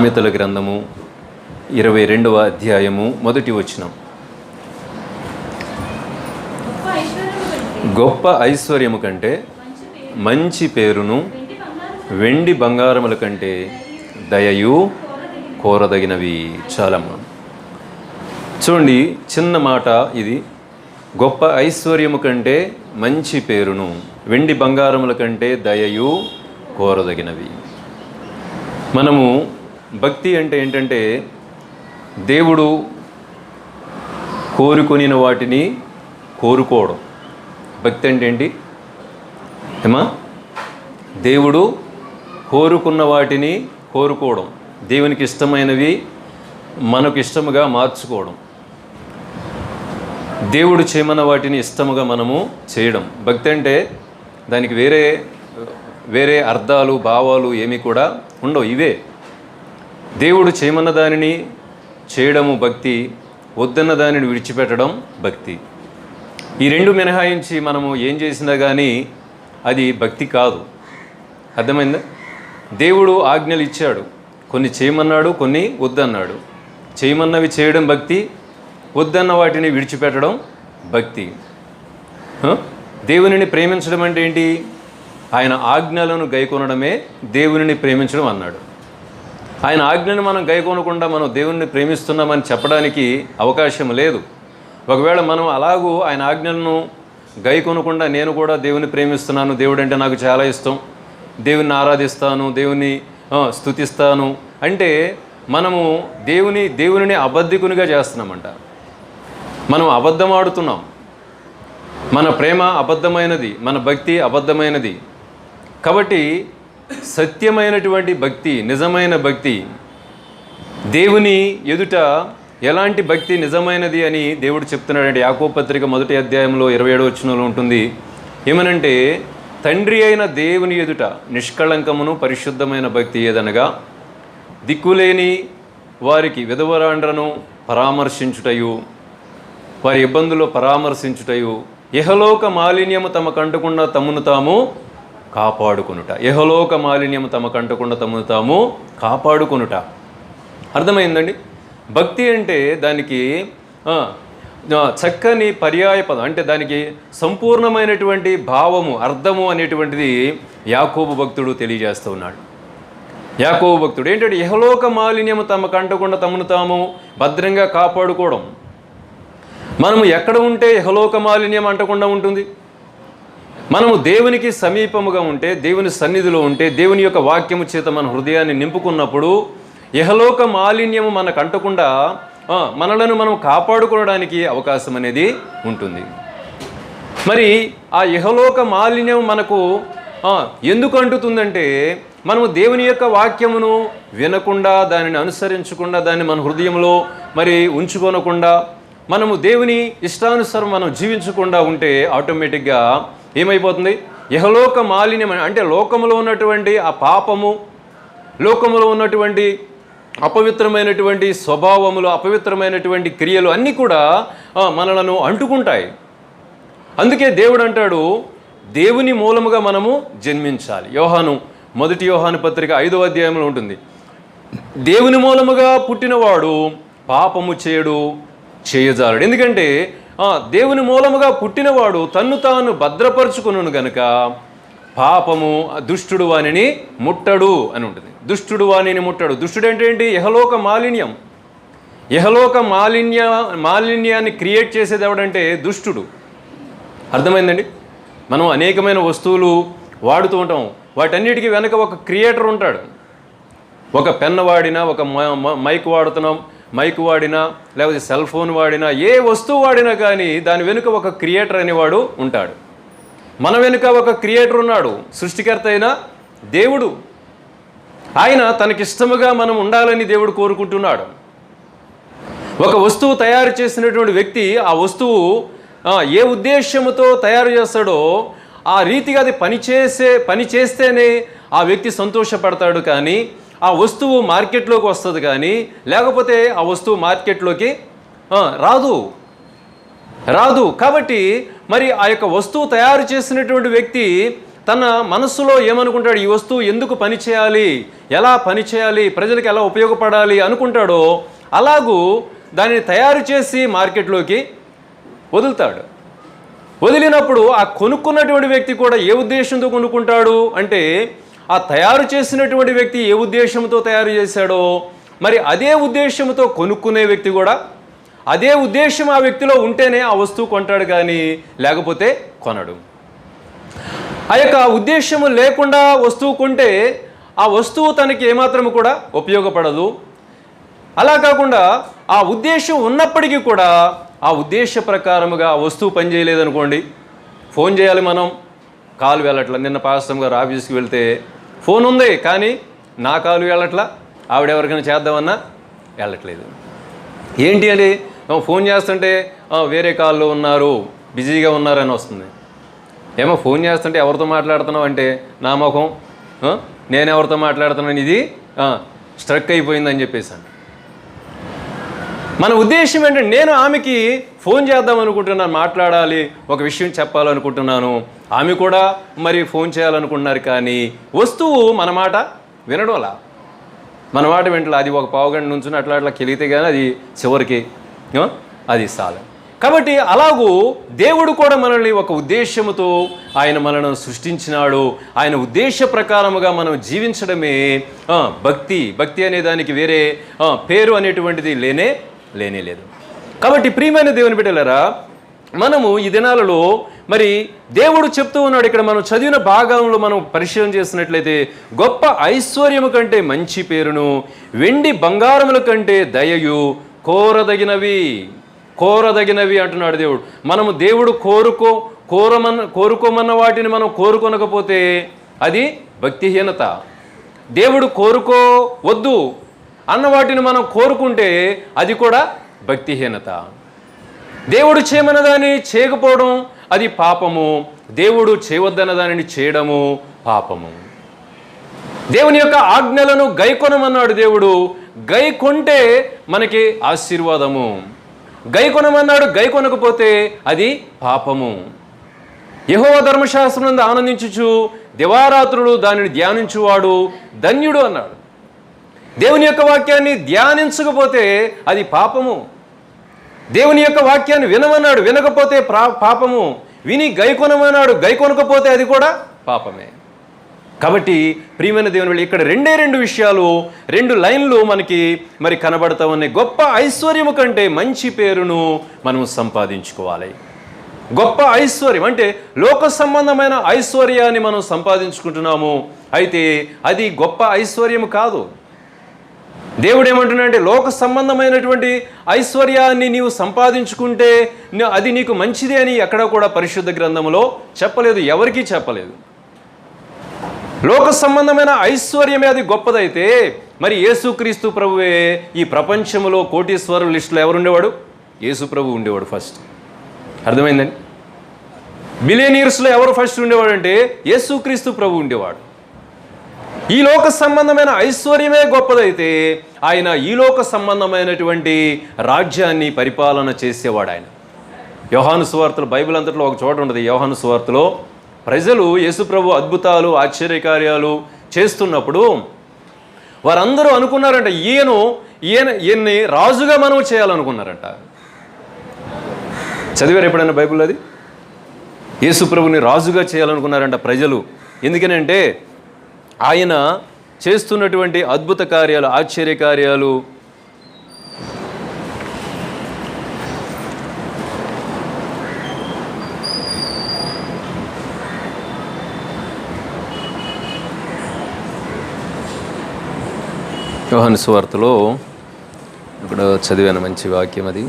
సామెతల గ్రంథము 22వ అధ్యాయము 1వ వచనం. గొప్ప ఐశ్వర్యము కంటే మంచి పేరును వెండి బంగారముల కంటే దయయు కోరదగినవి. చాలమ్మా. చూడండి, చిన్న మాట ఇది. గొప్ప ఐశ్వర్యము కంటే మంచి పేరును వెండి బంగారముల కంటే దయయు కోరదగినవి. మనము భక్తి అంటే ఏంటంటే దేవుడు కోరుకొనిన వాటిని కోరుకోవడం. భక్తి అంటే ఏంటి ఏమా? దేవుడు కోరుకున్న వాటిని కోరుకోవడం, దేవునికి ఇష్టమైనవి మనకు ఇష్టముగా మార్చుకోవడం, దేవుడు చేయమన్న వాటిని ఇష్టముగా మనము చేయడం. భక్తి అంటే దానికి వేరే అర్థాలు భావాలు ఏమీ కూడా ఉండవు. ఇవే దేవుడు చేయమన్న దానిని చేయడము భక్తి, వద్దన్న దానిని విడిచిపెట్టడం భక్తి. ఈ రెండు మినహాయించి మనము ఏం చేసినా కానీ అది భక్తి కాదు. అర్థమైందా? దేవుడు ఆజ్ఞలు ఇచ్చాడు, కొన్ని చేయమన్నాడు, కొన్ని వద్దన్నాడు. చేయమన్నవి చేయడం భక్తి, వద్దన్న వాటిని విడిచిపెట్టడం భక్తి. దేవునిని ప్రేమించడం అంటే ఏంటి? ఆయన ఆజ్ఞలను గైకొనడమే దేవునిని ప్రేమించడం అన్నాడు. ఆయన ఆజ్ఞను మనం గైకొనకుండా మనం దేవుణ్ణి ప్రేమిస్తున్నామని చెప్పడానికి అవకాశం లేదు. ఒకవేళ మనం అలాగూ ఆయన ఆజ్ఞలను గైకొనకుండా నేను కూడా దేవుని ప్రేమిస్తున్నాను, దేవుడు అంటే నాకు చాలా ఇష్టం, దేవుణ్ణి ఆరాధిస్తాను, దేవుని స్తుతిస్తాను అంటే మనము దేవునిని అబద్ధికునిగా చేస్తున్నామంట. మనం అబద్ధం ఆడుతున్నాం. మన ప్రేమ అబద్ధమైనది, మన భక్తి అబద్ధమైనది. కాబట్టి సత్యమైనటువంటి భక్తి, నిజమైన భక్తి, దేవుని ఎదుట ఎలాంటి భక్తి నిజమైనది అని దేవుడు చెప్తున్నాడంటే యాకోబు పత్రిక 1వ అధ్యాయంలో 27వ వచనంలో ఉంటుంది. ఏమనంటే, తండ్రి అయిన దేవుని ఎదుట నిష్కళంకమును పరిశుద్ధమైన భక్తి ఏదనగా దిక్కులేని వారికి విధవరాండ్రను పరామర్శించుటయు, వారి ఇబ్బందుల్లో పరామర్శించుటయు, ఇహలోక మాలిన్యము తమ కంటకుండా తమను తాము కాపాడుకొనుట. ఇహలోక మాలిన్యము తమ కంటకుండా తమను తాము కాపాడుకొనుట. అర్థమైందండి? భక్తి అంటే దానికి చక్కని పర్యాయ పదం, అంటే దానికి సంపూర్ణమైనటువంటి భావము, అర్థము అనేటువంటిది యాకోబు భక్తుడు తెలియజేస్తూ ఉన్నాడు. యాకోబు భక్తుడు ఏంటంటే ఇహలోక మాలిన్యము తమ కంటకుండా తమను తాము భద్రంగా కాపాడుకోవడం. మనము ఎక్కడ ఉంటే ఇహలోక మాలిన్యం అంటకుండా ఉంటుంది? మనము దేవునికి సమీపముగా ఉంటే, దేవుని సన్నిధిలో ఉంటే, దేవుని యొక్క వాక్యము చేత మన హృదయాన్ని నింపుకున్నప్పుడు ఇహలోక మాలిన్యము మనకు అంటకుండా మనలను మనం కాపాడుకోవడానికి అవకాశం అనేది ఉంటుంది. మరి ఆ ఇహలోక మాలిన్యం మనకు ఎందుకు అంటుతుందంటే, మనము దేవుని యొక్క వాక్యమును వినకుండా, దానిని అనుసరించకుండా, దాన్ని మన హృదయంలో మరి ఉంచుకొనకుండా, మనము దేవుని ఇష్టానుసారం మనం జీవించకుండా ఉంటే ఆటోమేటిక్గా ఏమైపోతుంది? ఇహలోక మాలిన్యం అంటే లోకములో ఉన్నటువంటి ఆ పాపము, లోకములో ఉన్నటువంటి అపవిత్రమైనటువంటి స్వభావములు, అపవిత్రమైనటువంటి క్రియలు అన్నీ కూడా మనలను అంటుకుంటాయి. అందుకే దేవుడు అంటాడు, దేవుని మూలముగా మనము జన్మించాలి. మొదటి యోహాను పత్రిక 5వ అధ్యాయంలో ఉంటుంది. దేవుని మూలముగా పుట్టినవాడు పాపము చేయజాలడు. ఎందుకంటే దేవుని మూలముగా పుట్టినవాడు తన్ను తాను భద్రపరుచుకును గనుక పాపము దుష్టుడు వానిని ముట్టడు అని ఉంటుంది. దుష్టుడు వానిని ముట్టడు. దుష్టుడు అంటే ఏంటి? ఇహలోక మాలిన్యం. ఇహలోక మాలిన్యాన్ని క్రియేట్ చేసేది ఎవడంటే దుష్టుడు. అర్థమైందండి? మనం అనేకమైన వస్తువులు వాడుతూ ఉంటాం. వాటన్నిటికీ వెనక ఒక క్రియేటర్ ఉంటాడు. ఒక పెన్ వాడినా, ఒక మైక్ వాడుతున్నాం, మైక్ వాడినా, లేకపోతే సెల్ ఫోన్ వాడినా, ఏ వస్తువు వాడినా కానీ దాని వెనుక ఒక క్రియేటర్ అనేవాడు ఉంటాడు. మన వెనుక ఒక క్రియేటర్ ఉన్నాడు, సృష్టికర్త అయిన దేవుడు. ఆయన తనకిష్టముగా మనం ఉండాలని దేవుడు కోరుకుంటున్నాడు. ఒక వస్తువు తయారు చేసినటువంటి వ్యక్తి ఆ వస్తువు ఏ ఉద్దేశముతో తయారు చేస్తాడో ఆ రీతిగా అది పని చేస్తేనే ఆ వ్యక్తి సంతోషపడతాడు. కానీ ఆ వస్తువు మార్కెట్లోకి వస్తుంది, కానీ లేకపోతే ఆ వస్తువు మార్కెట్లోకి రాదు. కాబట్టి మరి ఆ యొక్క వస్తువు తయారు చేసినటువంటి వ్యక్తి తన మనస్సులో ఏమనుకుంటాడు, ఈ వస్తువు ఎందుకు పనిచేయాలి, ఎలా పనిచేయాలి, ప్రజలకు ఎలా ఉపయోగపడాలి అనుకుంటాడో అలాగూ దానిని తయారు చేసి మార్కెట్లోకి వదులుతాడు. వదిలినప్పుడు ఆ కొనుక్కున్నటువంటి వ్యక్తి కూడా ఏ ఉద్దేశంతో కొనుక్కుంటాడు అంటే, ఆ తయారు చేసినటువంటి వ్యక్తి ఏ ఉద్దేశంతో తయారు చేశాడో మరి అదే ఉద్దేశంతో కొనుక్కునే వ్యక్తి కూడా అదే ఉద్దేశం ఆ వ్యక్తిలో ఉంటేనే ఆ వస్తువు కొంటాడు, కానీ లేకపోతే కొనడు. ఆ యొక్క ఉద్దేశము లేకుండా వస్తువు కొంటే ఆ వస్తువు తనకి ఏమాత్రము కూడా ఉపయోగపడదు. అలా కాకుండా ఆ ఉద్దేశం ఉన్నప్పటికీ కూడా ఆ ఉద్దేశ ప్రకారముగా ఆ వస్తువు పనిచేయలేదనుకోండి, ఫోన్ చేయాలి మనం, కాలు వెళ్ళట్లా. నిన్న పాస్టర్ గారు ఆఫీస్కి వెళ్తే ఫోన్ ఉంది కానీ నా కాలు వెళ్ళట్లా, ఆవిడెవరికైనా చేద్దామన్నా వెళ్ళట్లేదు. ఏంటి అని ఫోన్ చేస్తుంటే వేరే కాల్లో ఉన్నారు, బిజీగా ఉన్నారని వస్తుంది. ఏమో ఫోన్ చేస్తుంటే ఎవరితో మాట్లాడుతున్నావు అంటే, నా ముఖం నేను ఎవరితో మాట్లాడుతున్నాను, ఇది స్ట్రక్ అయిపోయిందని చెప్పేసాను. మన ఉద్దేశం ఏంటంటే, నేను ఆమెకి ఫోన్ చేద్దాం అనుకుంటున్నాను, మాట్లాడాలి, ఒక విషయం చెప్పాలనుకుంటున్నాను, ఆమె కూడా మరి ఫోన్ చేయాలనుకుంటున్నారు, కానీ వస్తువు మన మాట వినడంలా, మన మాట వింటలా. అది ఒక పావుగంట నుంచి అట్లా కెలిగితే కానీ అది చివరికి అది చాలు. కాబట్టి అలాగూ దేవుడు కూడా మనల్ని ఒక ఉద్దేశముతో ఆయన మనల్ని సృష్టించినాడు. ఆయన ఉద్దేశ ప్రకారముగా మనం జీవించడమే భక్తి. భక్తి అనే దానికి వేరే పేరు అనేటువంటిది లేనే లేదు. కాబట్టి ప్రియమైన దేవుని బిడ్డలారా, మనము ఈ దినాలలో మరి దేవుడు చెప్తూ ఉన్నాడు. ఇక్కడ మనం చదివిన భాగంలో మనం పరిశీలన చేసినట్లయితే, గొప్ప ఐశ్వర్యము కంటే మంచి పేరును, వెండి బంగారముల కంటే దయయు కోరదగినవి అంటున్నాడు దేవుడు. మనము దేవుడు కోరుకోమన్న వాటిని మనం కోరుకొనకపోతే అది భక్తిహీనత. దేవుడు కోరుకోవద్దు అన్న వాటిని మనం కోరుకుంటే అది కూడా భక్తిహీనత. దేవుడు చేయమన్న దాన్ని చేయకపోవడం అది పాపము. దేవుడు చేయవద్దన్న దానిని చేయడము పాపము. దేవుని యొక్క ఆజ్ఞలను గైకొనమన్నాడు దేవుడు. గైకొంటే మనకి ఆశీర్వాదము. గైకొనమన్నాడు, గైకొనకపోతే అది పాపము. యెహోవా ధర్మశాస్త్రమునందు ఆనందించుచు దివారాత్రులు దానిని ధ్యానించువాడు ధన్యుడు అన్నాడు. దేవుని యొక్క వాక్యాన్ని ధ్యానించకపోతే అది పాపము. దేవుని యొక్క వాక్యాన్ని వినమన్నాడు, వినకపోతే పాపము. విని గైకొనమన్నాడు, గైకొనకపోతే అది కూడా పాపమే. కాబట్టి ప్రియమైన దేవుని వల్ల ఇక్కడ రెండు విషయాలు, 2 లైన్లు మనకి మరి కనబడతా ఉన్నాయి. గొప్ప ఐశ్వర్యము కంటే మంచి పేరును మనం సంపాదించుకోవాలి. గొప్ప ఐశ్వర్యం అంటే లోక సంబంధమైన ఐశ్వర్యాన్ని మనం సంపాదించుకుంటున్నాము, అయితే అది గొప్ప ఐశ్వర్యము కాదు. దేవుడు ఏమంటున్నాడంటే, లోక సంబంధమైనటువంటి ఐశ్వర్యాన్ని నీవు సంపాదించుకుంటే అది నీకు మంచిది అని ఎక్కడ కూడా పరిశుద్ధ గ్రంథంలో చెప్పలేదు, ఎవరికీ చెప్పలేదు. లోక సంబంధమైన ఐశ్వర్యమే అది గొప్పదైతే మరి యేసుక్రీస్తు ప్రభువే ఈ ప్రపంచంలో కోటీశ్వరుల లిస్టులో ఎవరు ఉండేవాడు? యేసు ప్రభు ఉండేవాడు ఫస్ట్. అర్థమైందండి? బిలియనీర్స్లో ఎవరు ఫస్ట్ ఉండేవాడు అంటే యేసుక్రీస్తు ప్రభు ఉండేవాడు. ఈ లోక సంబంధమైన ఐశ్వర్యమే గొప్పదైతే ఆయన ఈ లోక సంబంధమైనటువంటి రాజ్యాన్ని పరిపాలన చేసేవాడు. ఆయన యోహాను సువార్తలో, బైబిల్ అంతట్లో ఒక చోట ఉంటుంది, యోహాను సువార్తలో ప్రజలు యేసుప్రభు అద్భుతాలు ఆశ్చర్యకార్యాలు చేస్తున్నప్పుడు వారందరూ అనుకున్నారంట, ఈయన్ని రాజుగా మనం చేయాలనుకున్నారంట. చదివారు ఎప్పుడైనా బైబిల్? అది యేసుప్రభుని రాజుగా చేయాలనుకున్నారంట ప్రజలు. ఎందుకనంటే ఆయన చేస్తున్నటువంటి అద్భుత కార్యాలు, ఆశ్చర్యకార్యాలు, యోహాను సువార్తలో ఇక్కడ చదివాను మంచి వాక్యం అది.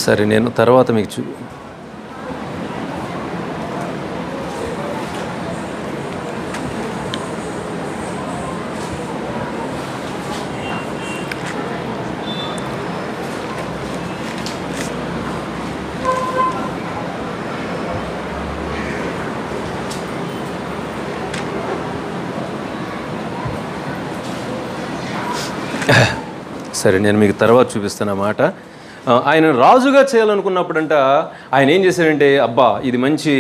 సరే, నేను తర్వాత మీకు సరే, నేను మీకు తర్వాత చూపిస్తాను మాట. ఆయన రాజుగా చేయాలనుకున్నప్పుడంట ఆయన ఏం చేశాడంటే, అబ్బా ఇది మంచి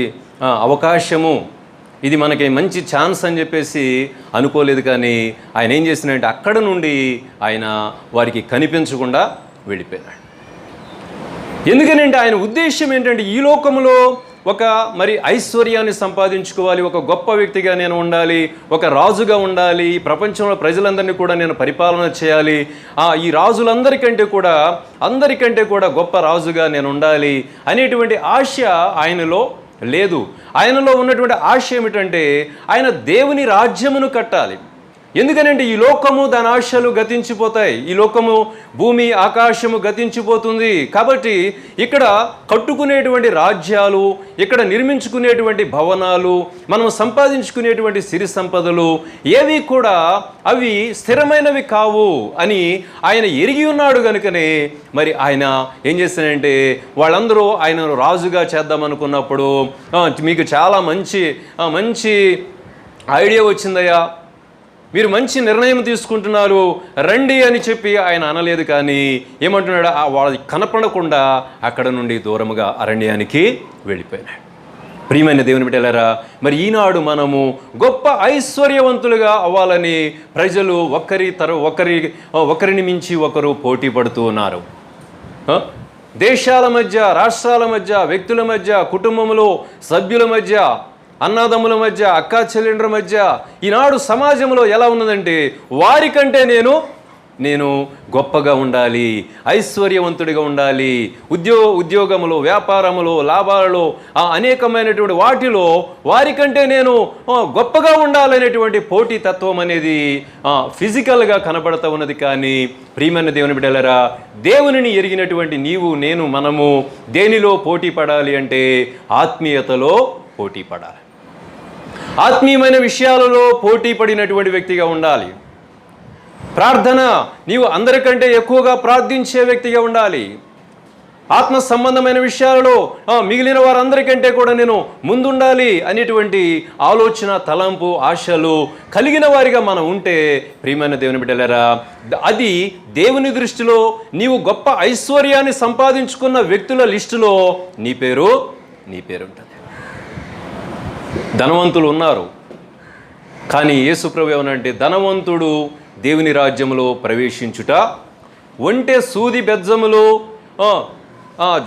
అవకాశము, ఇది మనకి మంచి ఛాన్స్ అని చెప్పేసి అనుకోలేదు. కానీ ఆయన ఏం చేసినాడంటే అక్కడ నుండి ఆయన వారికి కనిపించకుండా వెళ్ళిపోయినాడు. ఎందుకనంటే ఆయన ఉద్దేశం ఏంటంటే ఈ లోకంలో ఒక మరి ఐశ్వర్యాన్ని సంపాదించుకోవాలి, ఒక గొప్ప వ్యక్తిగా నేను ఉండాలి, ఒక రాజుగా ఉండాలి, ప్రపంచంలో ప్రజలందరినీ కూడా నేను పరిపాలన చేయాలి, ఈ రాజులందరికంటే కూడా గొప్ప రాజుగా నేను ఉండాలి అనేటువంటి ఆశ ఆయనలో లేదు. ఆయనలో ఉన్నటువంటి ఆశ ఏమిటంటే ఆయన దేవుని రాజ్యమును కట్టాలి. ఎందుకనంటే ఈ లోకము దాని ఆశలు గతించిపోతాయి, ఈ లోకము భూమి ఆకాశము గతించిపోతుంది. కాబట్టి ఇక్కడ కట్టుకునేటువంటి రాజ్యాలు, ఇక్కడ నిర్మించుకునేటువంటి భవనాలు, మనం సంపాదించుకునేటువంటి సిరి సంపదలు ఏవి కూడా అవి స్థిరమైనవి కావు అని ఆయన ఎరిగి ఉన్నాడు. కనుకనే మరి ఆయన ఏం చేశానంటే వాళ్ళందరూ ఆయనను రాజుగా చేద్దామనుకున్నప్పుడు మీకు చాలా మంచి ఐడియా వచ్చిందయ్యా, మీరు మంచి నిర్ణయం తీసుకుంటున్నారు, రండి అని చెప్పి ఆయన అనలేదు. కానీ ఏమంటున్నాడు, వాళ్ళకి కనపడకుండా అక్కడ నుండి దూరముగా అరణ్యానికి వెళ్ళిపోయినాడు. ప్రియమైన దేవుని బిడ్డలారా, మరి ఈనాడు మనము గొప్ప ఐశ్వర్యవంతులుగా అవ్వాలని ప్రజలు ఒకరిని మించి ఒకరు పోటీ పడుతూ ఉన్నారు. దేశాల మధ్య, రాష్ట్రాల మధ్య, వ్యక్తుల మధ్య, కుటుంబంలో సభ్యుల మధ్య, అన్నదమ్ముల మధ్య, అక్కా చెల్లెండ్ర మధ్య ఈనాడు సమాజంలో ఎలా ఉన్నదంటే వారికంటే నేను గొప్పగా ఉండాలి, ఐశ్వర్యవంతుడిగా ఉండాలి, ఉద్యోగములో, వ్యాపారములో, లాభాలలో, అనేకమైనటువంటి వాటిలో వారికంటే నేను గొప్పగా ఉండాలనేటువంటి పోటీ తత్వం అనేది ఫిజికల్గా కనబడుతూ ఉన్నది. కానీ ప్రియమైన దేవుని బిడ్డలారా, దేవునిని ఎరిగినటువంటి నీవు, నేను, మనము దేనిలో పోటీ పడాలి అంటే ఆత్మీయతలో పోటీ పడాలి. ఆత్మీయమైన విషయాలలో పోటీ పడినటువంటి వ్యక్తిగా ఉండాలి. ప్రార్థన, నీవు అందరికంటే ఎక్కువగా ప్రార్థించే వ్యక్తిగా ఉండాలి. ఆత్మ సంబంధమైన విషయాలలో మిగిలిన వారందరికంటే కూడా నేను ముందుండాలి అనేటువంటి ఆలోచన, తలంపు, ఆశలు కలిగిన వారిగా మనం ఉంటే ప్రియమైన దేవుని బిడ్డలారా, అది దేవుని దృష్టిలో నీవు గొప్ప ఐశ్వర్యాన్ని సంపాదించుకున్న వ్యక్తుల లిస్టులో నీ పేరు ఉంటుంది. ధనవంతులు ఉన్నారు, కానీ యేసుప్రభు ఏమనంటే ధనవంతుడు దేవుని రాజ్యంలో ప్రవేశించుట ఒంటె సూది బెజ్జములో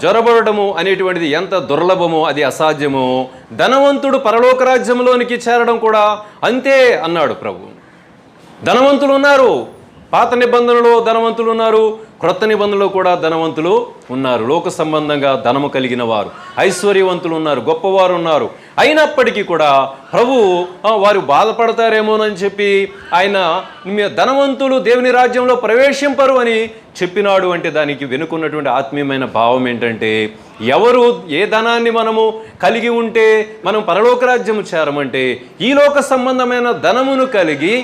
జొరబడము అనేటువంటిది ఎంత దుర్లభమో, అది అసాధ్యమో, ధనవంతుడు పరలోక రాజ్యంలోనికి చేరడం కూడా అంతే అన్నాడు ప్రభు. ధనవంతులు ఉన్నారు, పాత నిబంధనలో ధనవంతులు ఉన్నారు, క్రొత్త నిబంధనలో కూడా ధనవంతులు ఉన్నారు. లోక సంబంధంగా ధనము కలిగిన వారు, ఐశ్వర్యవంతులు ఉన్నారు, గొప్పవారు ఉన్నారు. అయినప్పటికీ కూడా ప్రభు వారు బాధపడతారేమోనని చెప్పి ఆయన ధనవంతులు దేవుని రాజ్యంలో ప్రవేశింపరు అని చెప్పినాడు. అంటే దానికి వెనుకున్నటువంటి ఆత్మీయమైన భావం ఏంటంటే, ఎవరు ఏ ధనాన్ని మనము కలిగి ఉంటే మనం పరలోక రాజ్యము చేరమంటే ఈ లోక సంబంధమైన ధనమును కలిగి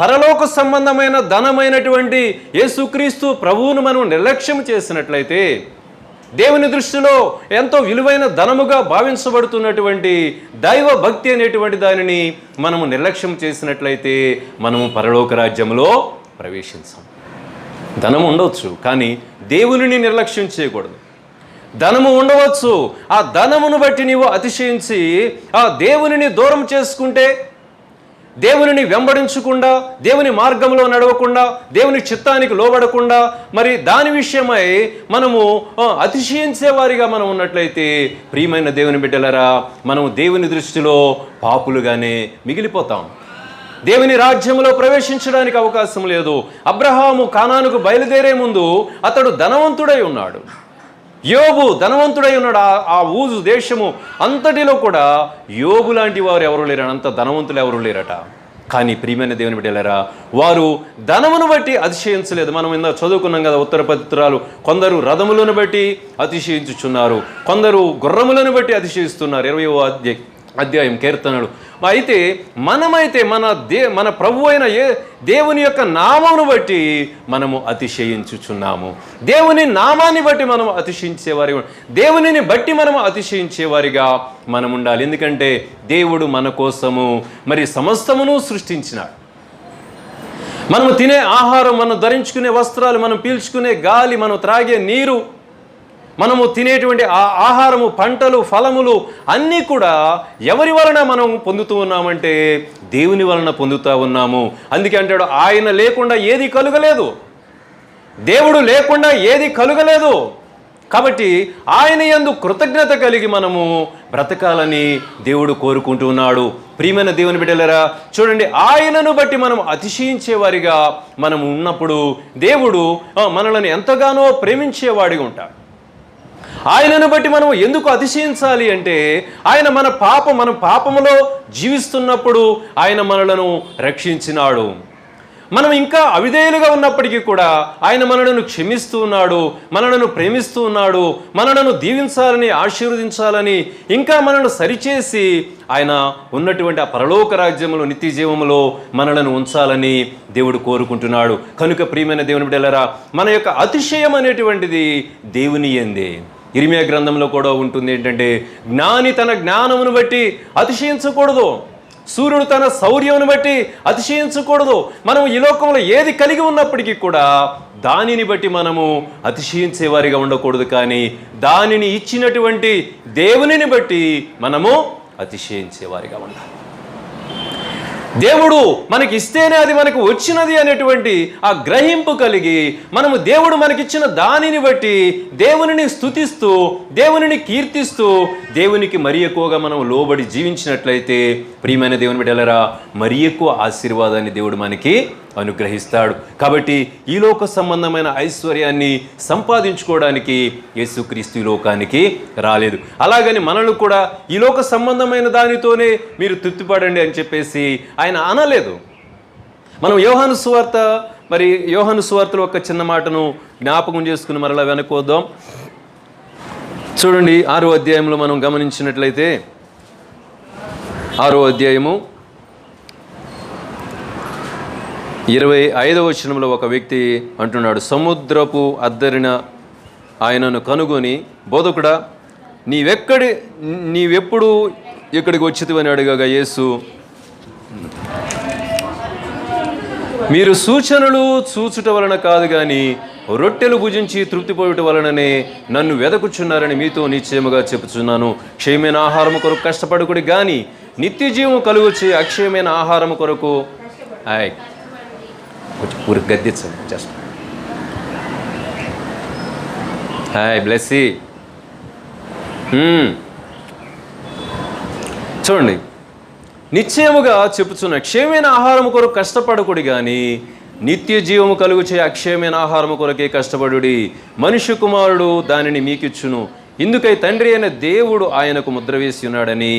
పరలోక సంబంధమైన ధనమైనటువంటి యేసుక్రీస్తు ప్రభువును మనం నిర్లక్ష్యం చేసినట్లయితే, దేవుని దృష్టిలో ఎంతో విలువైన ధనముగా భావించబడుతున్నటువంటి దైవ భక్తి అనేటువంటి దానిని మనము నిర్లక్ష్యం చేసినట్లయితే మనము పరలోక రాజ్యంలో ప్రవేశించాం. ధనము ఉండవచ్చు, కానీ దేవునిని నిర్లక్ష్యం చేయకూడదు. ధనము ఉండవచ్చు, ఆ ధనమును బట్టి నీవు అతిశయించి ఆ దేవునిని దూరం చేసుకుంటే, దేవునిని వెంబడించకుండా, దేవుని మార్గంలో నడవకుండా, దేవుని చిత్తానికి లోబడకుండా మరి దాని విషయమై మనము అతిశయించేవారిగా మనం ఉన్నట్లయితే ప్రియమైన దేవుని బిడ్డలారా, మనము దేవుని దృష్టిలో పాపులుగానే మిగిలిపోతాం. దేవుని రాజ్యంలో ప్రవేశించడానికి అవకాశం లేదు. అబ్రహాము కానానుకు బయలుదేరే ముందు అతడు ధనవంతుడై ఉన్నాడు. యోబు ధనవంతుడై ఉన్నాడు. ఆ ఊజు దేశము అంతటిలో కూడా యోబు లాంటి వారు ఎవరు లేరట, అంత ధనవంతులు ఎవరు లేరట. కానీ ప్రియమైన దేవుని బిడ్డలారా, వారు ధనమును బట్టి అతిశయించలేదు. మనం ఇందా చదువుకున్నాం కదా, ఉత్తర పత్రాలు, కొందరు రథములను బట్టి అతిశయించుచున్నారు, కొందరు గుర్రములను బట్టి అతిశయిస్తున్నారు. 20వ అధ్యాయం కీర్తనలు. అయితే మనమైతే మన ప్రభు అయిన దేవుని యొక్క నామమును బట్టి మనము అతిశయించుచున్నాము. దేవుని నామాన్ని బట్టి మనం అతిశయించేవారి, దేవునిని బట్టి మనము అతిశయించేవారిగా మనం ఉండాలి. ఎందుకంటే దేవుడు మన కోసము మరి సమస్తమును సృష్టించినాడు. మనము తినే ఆహారం, మనం ధరించుకునే వస్త్రాలు, మనం పీల్చుకునే గాలి, మనం త్రాగే నీరు, మనము తినేటువంటి ఆహారము, పంటలు, ఫలములు అన్నీ కూడా ఎవరి వలన మనం పొందుతూ ఉన్నామంటే దేవుని వలన పొందుతూ ఉన్నాము. అందుకే అంటాడు, ఆయన లేకుండా ఏది కలుగలేదు, దేవుడు లేకుండా ఏది కలుగలేదు. కాబట్టి ఆయన యందు కృతజ్ఞత కలిగి మనము బ్రతకాలని దేవుడు కోరుకుంటున్నాడు. ప్రియమైన దేవుని బిడ్డలారా, చూడండి, ఆయనను బట్టి మనం అతిశయించేవారిగా మనం ఉన్నప్పుడు దేవుడు మనల్ని ఎంతగానో ప్రేమించేవాడిగా ఉంటాడు. ఆయనను బట్టి మనం ఎందుకు అతిశయించాలి అంటే, ఆయన మన పాపములో జీవిస్తున్నప్పుడు ఆయన మనలను రక్షించినాడు. మనం ఇంకా అవిధేయులుగా ఉన్నప్పటికీ కూడా ఆయన మనలను క్షమిస్తూ ఉన్నాడు, మనలను ప్రేమిస్తూ ఉన్నాడు, మనలను దీవించాలని, ఆశీర్వదించాలని, ఇంకా మనలను సరిచేసి ఆయన ఉన్నటువంటి ఆ పరలోక రాజ్యములో, నిత్య జీవములో మనలను ఉంచాలని దేవుడు కోరుకుంటున్నాడు. కనుక ప్రియమైన దేవుని బిడ్డలారా, మన యొక్క అతిశయం అనేటువంటిది దేవుని యందే. ఇర్మియా గ్రంథంలో కూడా ఉంటుంది ఏంటంటే, జ్ఞాని తన జ్ఞానమును బట్టి అతిశయించకూడదు, సూర్యుడు తన శౌర్యమును బట్టి అతిశయించకూడదు. మనం ఈ లోకంలో ఏది కలిగి ఉన్నప్పటికీ కూడా దానిని బట్టి మనము అతిశయించేవారిగా ఉండకూడదు, కానీ దానిని ఇచ్చినటువంటి దేవునిని బట్టి మనము అతిశయించేవారిగా ఉండాలి. దేవుడు మనకి ఇస్తేనే అది మనకు వచ్చినది అనేటువంటి ఆ గ్రహింపు కలిగి మనము దేవుడు మనకిచ్చిన దానిని బట్టి దేవునిని స్తుతిస్తూ, దేవునిని కీర్తిస్తూ, దేవునికి మరి ఎక్కువగా మనం లోబడి జీవించినట్లయితే ప్రియమైన దేవుని బిడ్డలారా, మరి ఎక్కువ ఆశీర్వాదాన్ని దేవుడు మనకి అనుగ్రహిస్తాడు. కాబట్టి ఈ లోక సంబంధమైన ఐశ్వర్యాన్ని సంపాదించుకోవడానికి యేసుక్రీస్తు ఈ లోకానికి రాలేదు. అలాగని మనల్ని కూడా ఈ లోక సంబంధమైన దానితోనే మీరు తృప్తిపడండి అని చెప్పేసి ఆయన అనలేదు. మనం యోహాను సువార్తలో ఒక చిన్న మాటను జ్ఞాపకం చేసుకుని మరలా వెనక్కి. చూడండి, 6వ అధ్యాయంలో మనం గమనించినట్లయితే, 6వ అధ్యాయము 25వ వచనంలో ఒక వ్యక్తి అంటున్నాడు, అద్దరిన ఆయనను కనుగొని, బోధకుడా, నీవెప్పుడు ఇక్కడికి వచ్చితివని అడగగా యేసు, మీరు సూచనలు చూచుట వలన కాదు కానీ రొట్టెలు భుజించి తృప్తిపోయుట వలననే నన్ను వెదకుచున్నారని మీతో నిశ్చయముగా చెప్పుచున్నాను. క్షయమైన ఆహారము కొరకు కష్టపడుకుడి కానీ నిత్య జీవము కలుగొచ్చే అక్షయమైన ఆహారము కొరకు ఊరికి గద్దించండి. జస్ట్ బ్లెస్సీ. చూడండి, నిశ్చయముగా చెప్పుచున్న క్షయమైన ఆహారము కొరకు కష్టపడకుడి కానీ నిత్య జీవము కలుగుచే అక్షయమైన ఆహారము కొరకే కష్టపడుడి. మనుష్య కుమారుడు దానిని మీకిచ్చును. ఇందుకై తండ్రి అయిన దేవుడు ఆయనకు ముద్ర వేసి ఉన్నాడని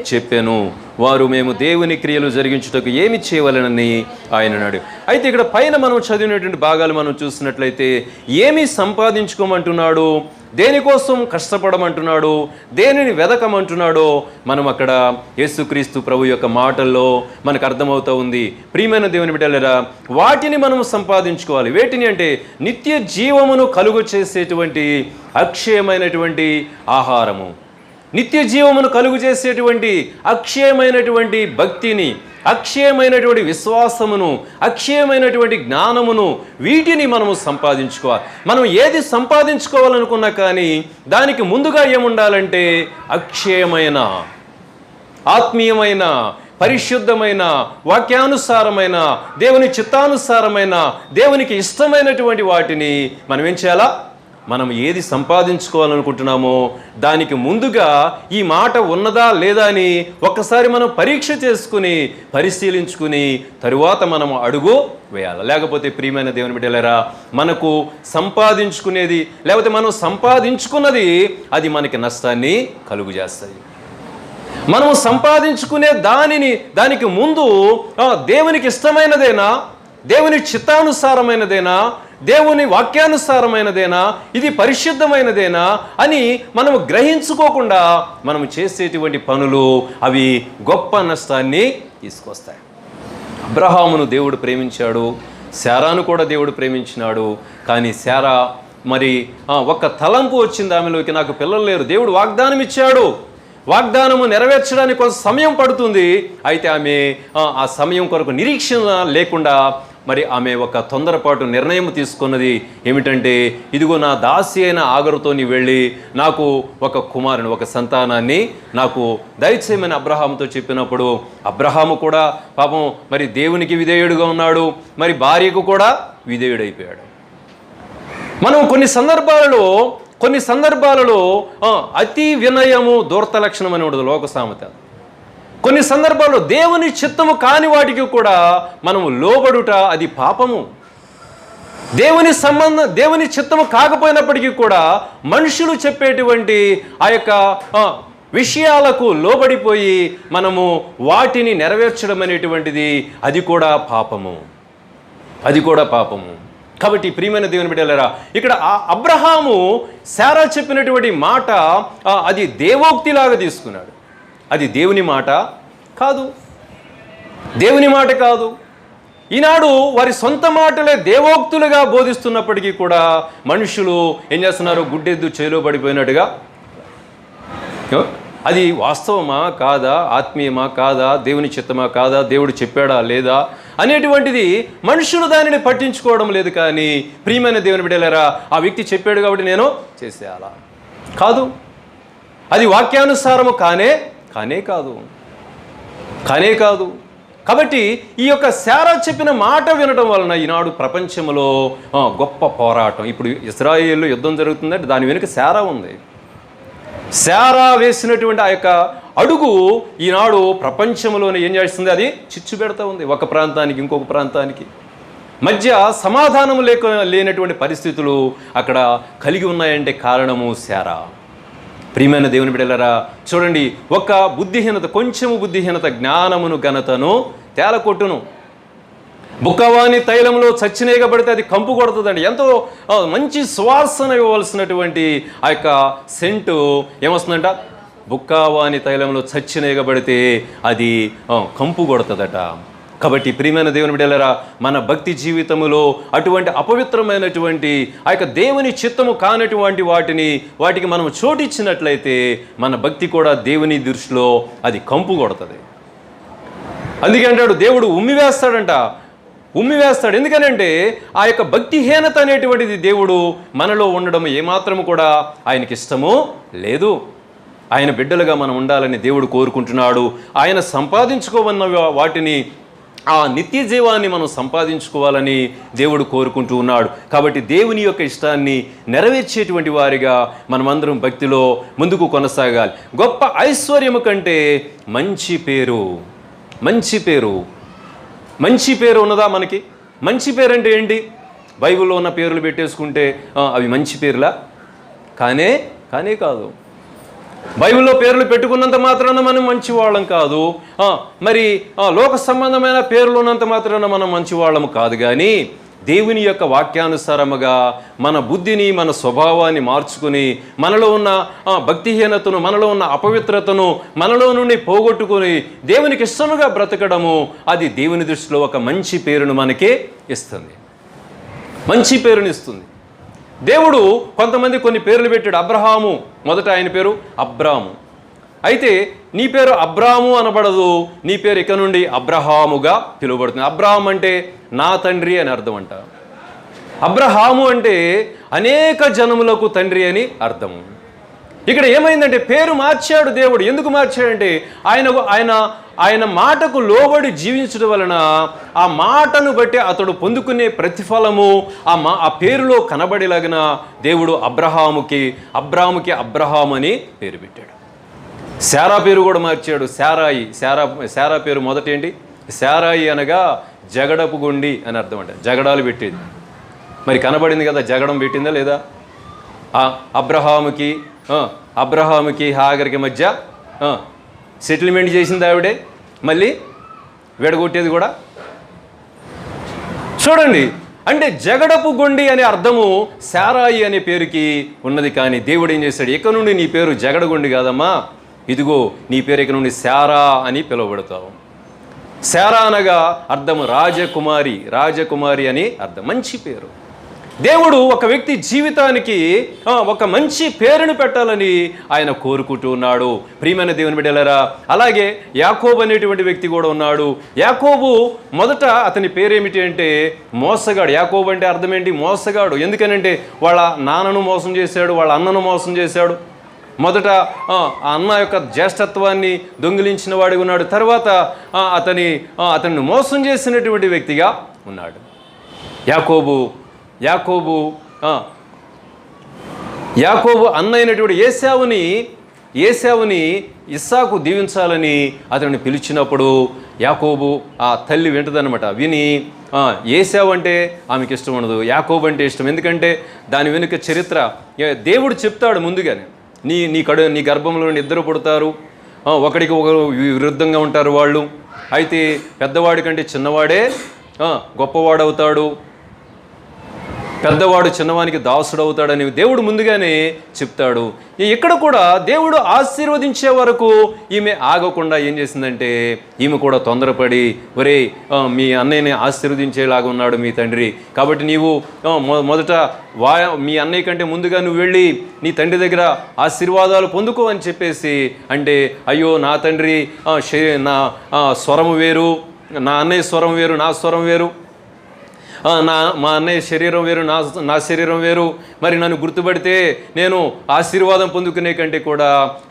చెప్పాను. వారు, మేము దేవుని క్రియలు జరిగించుటకు ఏమి చేయవలనని ఆయన అన్నాడు. అయితే ఇక్కడ పైన మనం చదివినటువంటి భాగాలు మనం చూసినట్లయితే, ఏమి సంపాదించుకోమంటున్నాడు, దేనికోసం కష్టపడమంటున్నాడు, దేనిని వెదకమంటున్నాడో మనం అక్కడ యేసుక్రీస్తు ప్రభు యొక్క మాటల్లో మనకు అర్థమవుతూ ఉంది. ప్రియమైన దేవుని బిడ్డలారా, వాటిని మనం సంపాదించుకోవాలి. వేటిని అంటే నిత్య జీవమును కలుగు చేసేటువంటి అక్షయమైనటువంటి ఆహారము, నిత్య జీవమును కలుగు చేసేటువంటి అక్షయమైనటువంటి భక్తిని, అక్షయమైనటువంటి విశ్వాసమును, అక్షయమైనటువంటి జ్ఞానమును, వీటిని మనము సంపాదించుకోవాలి. మనం ఏది సంపాదించుకోవాలనుకున్నా కానీ దానికి ముందుగా ఏముండాలంటే అక్షయమైన, ఆత్మీయమైన, పరిశుద్ధమైన, వాక్యానుసారమైన, దేవుని చిత్తానుసారమైన, దేవునికి ఇష్టమైనటువంటి వాటిని మనం ఏం చేయాలా? మనం ఏది సంపాదించుకోవాలనుకుంటున్నామో దానికి ముందుగా ఈ మాట ఉన్నదా లేదా అని ఒక్కసారి మనం పరీక్ష చేసుకుని, పరిశీలించుకుని తరువాత మనం అడుగు వేయాలి. లేకపోతే ప్రియమైన దేవుని బిడ్డలారా, మనకు సంపాదించుకునేది, లేకపోతే మనం సంపాదించుకున్నది అది మనకి నష్టాన్ని కలుగు చేస్తాయి. మనము సంపాదించుకునే దానికి ముందు దేవునికి ఇష్టమైనదేనా, దేవుని చిత్తానుసారమైనదేనా, దేవుని వాక్యానుసారమైనదేనా, ఇది పరిశుద్ధమైనదేనా అని మనము గ్రహించుకోకుండా మనము చేసేటువంటి పనులు అవి గొప్ప నష్టాన్ని తీసుకొస్తాయి. అబ్రహామును దేవుడు ప్రేమించాడు, శారాను కూడా దేవుడు ప్రేమించినాడు. కానీ శారా మరి ఒక తలంపు వచ్చింది ఆమెలోకి, నాకు పిల్లలు లేరు. దేవుడు వాగ్దానం ఇచ్చాడు, వాగ్దానము నెరవేర్చడానికి కొంత సమయం పడుతుంది. అయితే ఆమె ఆ సమయం కొరకు నిరీక్షణ లేకుండా మరి ఆమె ఒక తొందరపాటు నిర్ణయం తీసుకున్నది ఏమిటంటే, ఇదిగో నా దాసి అయిన ఆగరుతో నీ వెళ్ళి నాకు ఒక కుమారుని, ఒక సంతానాన్ని నాకు దయచేయమని అబ్రహాముతో చెప్పినప్పుడు, అబ్రహాము కూడా పాపం మరి దేవునికి విధేయుడుగా ఉన్నాడు, మరి భార్యకు కూడా విధేయుడైపోయాడు. మనం కొన్ని సందర్భాలలో అతి వినయము దూర్త లక్షణం అని ఉండదు లోక సామెత. కొన్ని సందర్భాల్లో దేవుని చిత్తము కాని వాటికి కూడా మనము లోబడుట అది పాపము. దేవుని చిత్తము కాకపోయినప్పటికీ కూడా మనుషులు చెప్పేటువంటి ఆ యొక్క విషయాలకు లోబడిపోయి మనము వాటిని నెరవేర్చడం అనేటువంటిది అది కూడా పాపము. కాబట్టి ప్రియమైన దేవుని బిడ్డలారా, ఇక్కడ ఆ అబ్రహాము శారా చెప్పినటువంటి మాట అది దేవోక్తిలాగా తీసుకున్నాడు. అది దేవుని మాట కాదు. ఈనాడు వారి సొంత మాటలే దేవోక్తులుగా బోధిస్తున్నప్పటికీ కూడా మనుషులు ఏం చేస్తున్నారు? గుడ్డెద్దు చేలో పడిపోయినట్టుగా అది వాస్తవమా కాదా, ఆత్మీయమా కాదా, దేవుని చిత్తమా కాదా, దేవుడు చెప్పాడా లేదా అనేటువంటిది మనుషులు దానిని పట్టించుకోవడం లేదు. కానీ ప్రియమైన దేవుని బిడ్డలారా, ఆ వ్యక్తి చెప్పాడు కాబట్టి నేను చేసేయాలా? కాదు. అది వాక్యానుసారము కానే కాదు. కాబట్టి ఈ యొక్క శారా చెప్పిన మాట వినడం వలన ఈనాడు ప్రపంచంలో గొప్ప పోరాటం. ఇప్పుడు ఇశ్రాయేల్లో యుద్ధం జరుగుతుందంటే దాని వెనుక శారా ఉంది. శారా వేసినటువంటి ఆ యొక్క అడుగు ఈనాడు ప్రపంచంలోనే ఏం చేస్తుంది? అది చిచ్చు పెడతా ఉంది. ఒక ప్రాంతానికి ఇంకొక ప్రాంతానికి మధ్య సమాధానం లేనటువంటి పరిస్థితులు అక్కడ కలిగి ఉన్నాయంటే కారణము శారా. ప్రియమైన దేవుని బిడ్డలారా, చూడండి, ఒక బుద్ధిహీనత, కొంచెము బుద్ధిహీనత జ్ఞానమును ఘనతను తేలకొట్టును. బుక్కవాని తైలంలో చచ్చినేగబడితే అది కంపు కొడుతుందండి. ఎంతో మంచి సువాసన ఇవ్వవలసినటువంటి ఆ యొక్క సెంటు ఏమొస్తుందంట? బుక్కవాని తైలంలో చచ్చినేగబడితే అది కంపు కొడుతుందట. కాబట్టి ప్రియమైన దేవుని బిడ్డలారా, మన భక్తి జీవితములో అటువంటి అపవిత్రమైనటువంటి ఆ యొక్క దేవుని చిత్తము కానటువంటి వాటికి మనం చోటిచ్చినట్లయితే మన భక్తి కూడా దేవుని దృష్టిలో అది కంపు కొడుతుంది. అందుకే అంటాడు దేవుడు ఉమ్మివేస్తాడు. ఎందుకనంటే ఆ యొక్క భక్తిహీనత అనేటువంటిది దేవుడు మనలో ఉండడం ఏమాత్రము కూడా ఆయనకి ఇష్టము లేదు. ఆయన బిడ్డలుగా మనం ఉండాలని దేవుడు కోరుకుంటున్నాడు. ఆయన సంపాదించుకోవన్న వాటిని, ఆ నిత్య జీవాన్ని మనం సంపాదించుకోవాలని దేవుడు కోరుకుంటూ ఉన్నాడు. కాబట్టి దేవుని యొక్క ఇష్టాన్ని నెరవేర్చేటువంటి వారిగా మనమందరం భక్తిలో ముందుకు కొనసాగాలి. గొప్ప ఐశ్వర్యము కంటే మంచి పేరు ఉన్నదా మనకి? మంచి పేరు అంటే ఏంటి? బైబిల్లో ఉన్న పేర్లు పెట్టేసుకుంటే అవి మంచి పేర్లా? కానే కాదు. బైబిల్లో పేర్లు పెట్టుకున్నంత మాత్రాన మనం మంచి వాళ్ళం కాదు. మరి లోక సంబంధమైన పేర్లు ఉన్నంత మాత్రాన మనం మంచి వాళ్ళము కాదు. కానీ దేవుని యొక్క వాక్యానుసారముగా మన బుద్ధిని, మన స్వభావాన్ని మార్చుకుని మనలో ఉన్న భక్తిహీనతను, మనలో ఉన్న అపవిత్రతను మనలో నుండి పోగొట్టుకుని దేవునికి ఇష్టముగా బ్రతకడము అది దేవుని దృష్టిలో ఒక మంచి పేరును మనకే ఇస్తుంది. దేవుడు కొంతమంది కొన్ని పేర్లు పెట్టాడు. అబ్రహాము, మొదట ఆయన పేరు అబ్రాము. అయితే నీ పేరు అబ్రాము అనబడదు, నీ పేరు ఇక నుండి అబ్రహాముగా పిలువబడుతుంది. అబ్రాహం అంటే నా తండ్రి అని అర్థం అంట. అబ్రహాము అంటే అనేక జనములకు తండ్రి అని అర్థము. ఇక్కడ ఏమైందంటే పేరు మార్చాడు దేవుడు. ఎందుకు మార్చాడంటే ఆయన మాటకు లోబడి జీవించడం వలన ఆ మాటను బట్టి అతడు పొందుకునే ప్రతిఫలము ఆ పేరులో కనబడేలాగిన దేవుడు అబ్రహాముకి అబ్రహాం అని పేరు పెట్టాడు. శారా పేరు కూడా మార్చాడు. శారా పేరు మొదటేంటి? శారాయి అనగా జగడపు గుండి అని అర్థం అంట. జగడాలు పెట్టేది. మరి కనబడింది కదా, జగడం పెట్టిందా లేదా? అబ్రహాముకి హాగర్కి మధ్య సెటిల్మెంట్ చేసింది ఆవిడే, మళ్ళీ విడగొట్టేది కూడా. చూడండి, అంటే జగడపు గుండి అనే అర్థము శారాయి అనే పేరుకి ఉన్నది. కానీ దేవుడు ఏం చేశాడు? ఇక నుండి నీ పేరు జగడగుండి కాదమ్మా, ఇదిగో నీ పేరు ఇక నుండి శారా అని పిలువబడతావు. శారా అనగా అర్థము రాజకుమారి అని అర్థం. మంచి పేరు. దేవుడు ఒక వ్యక్తి జీవితానికి ఒక మంచి పేరును పెట్టాలని ఆయన కోరుకుంటూ ఉన్నాడు. ప్రియమైన దేవుని బిడ్డలారా, అలాగే యాకోబు అనేటువంటి వ్యక్తి కూడా ఉన్నాడు. యాకోబు మొదట అతని పేరేమిటి అంటే మోసగాడు. యాకోబు అంటే అర్థం ఏంటి? మోసగాడు. ఎందుకనంటే వాళ్ళ నాన్నను మోసం చేశాడు, వాళ్ళ అన్నను మోసం చేశాడు. మొదట అన్న యొక్క జ్యేష్ఠత్వాన్ని దొంగిలించిన వాడిగా ఉన్నాడు. తర్వాత అతన్ని మోసం చేసినటువంటి వ్యక్తిగా ఉన్నాడు. యాకోబు అన్న అయినటువంటి ఏశావుని ఇస్సాకు దీవించాలని అతన్ని పిలిచినప్పుడు యాకోబు ఆ తల్లి వింటదనమాట. విని ఏశావు అంటే ఆమెకి ఇష్టం ఉండదు, యాకోబు అంటే ఇష్టం. ఎందుకంటే దాని వెనుక చరిత్ర దేవుడు చెప్తాడు ముందుగానే. నీ గర్భంలో ఇద్దరు పుడతారు, ఒకడికి ఒకరు విరుద్ధంగా ఉంటారు వాళ్ళు. అయితే పెద్దవాడి కంటే చిన్నవాడే గొప్పవాడవుతాడు, పెద్దవాడు చిన్నవానికి దాసుడు అవుతాడని దేవుడు ముందుగానే చెప్తాడు. ఇక్కడ కూడా దేవుడు ఆశీర్వదించే వరకు ఈమె ఆగకుండా ఏం చేసిందంటే, ఈమె కూడా తొందరపడి, ఒరే మీ అన్నయ్యని ఆశీర్వదించేలాగా ఉన్నాడు మీ తండ్రి, కాబట్టి నీవు మొదట మీ అన్నయ్య కంటే ముందుగా నువ్వు వెళ్ళి నీ తండ్రి దగ్గర ఆశీర్వాదాలు పొందుకో అని చెప్పేసి అంటే, అయ్యో నా తండ్రి నా స్వరము వేరు, నా అన్నయ్య స్వరం వేరు, నా స్వరం వేరు, మా అన్నయ్య శరీరం వేరు, నా శరీరం వేరు, మరి నన్ను గుర్తుపడితే నేను ఆశీర్వాదం పొందుకునే కంటే కూడా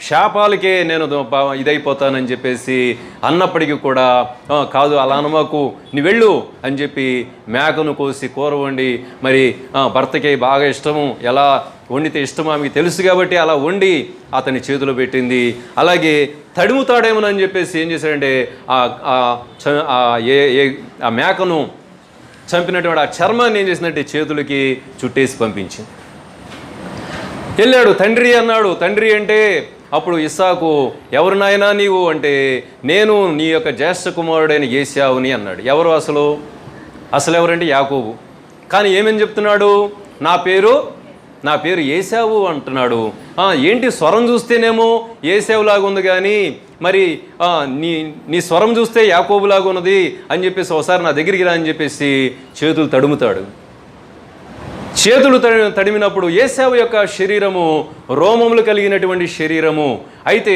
శాపాలకే నేను ఇదైపోతానని చెప్పేసి అన్నప్పటికీ కూడా కాదు, అలా అనమాకు, నీ వెళ్ళు అని చెప్పి మేకను కోసి కూర వండి, మరి భర్తకి బాగా ఇష్టము, ఎలా వండితే ఇష్టమో ఆమెకి తెలుసు కాబట్టి అలా వండి అతని చేతిలో పెట్టింది. అలాగే తడుముతాడేమోనని చెప్పేసి ఏం చేశాడంటే ఆ మేకను చంపినటువంటి ఆ చర్మాన్ని ఏం చేసినట్టే చేతులకి చుట్టేసి పంపించింది. వెళ్ళాడు, తండ్రి అన్నాడు. తండ్రి అంటే అప్పుడు ఇస్సాకు, ఎవరు నాయనా నీవు అంటే, నేను నీ యొక్క జ్యేష్ఠ కుమారుడైన ఏశావుని అన్నాడు. ఎవరు అసలు ఎవరంటే యాకోబు. కానీ ఏమని చెప్తున్నాడు? నా పేరు ఏశావు అంటున్నాడు. ఏంటి స్వరం చూస్తేనేమో ఏశావులాగా ఉంది, కానీ మరి నీ స్వరం చూస్తే యాకోబులాగా ఉన్నది అని చెప్పేసి ఒకసారి నా దగ్గరికి రా అని చెప్పేసి చేతులు తడుముతాడు. చేతులు తడిమినప్పుడు ఏశావు యొక్క శరీరము రోమములు కలిగినటువంటి శరీరము. అయితే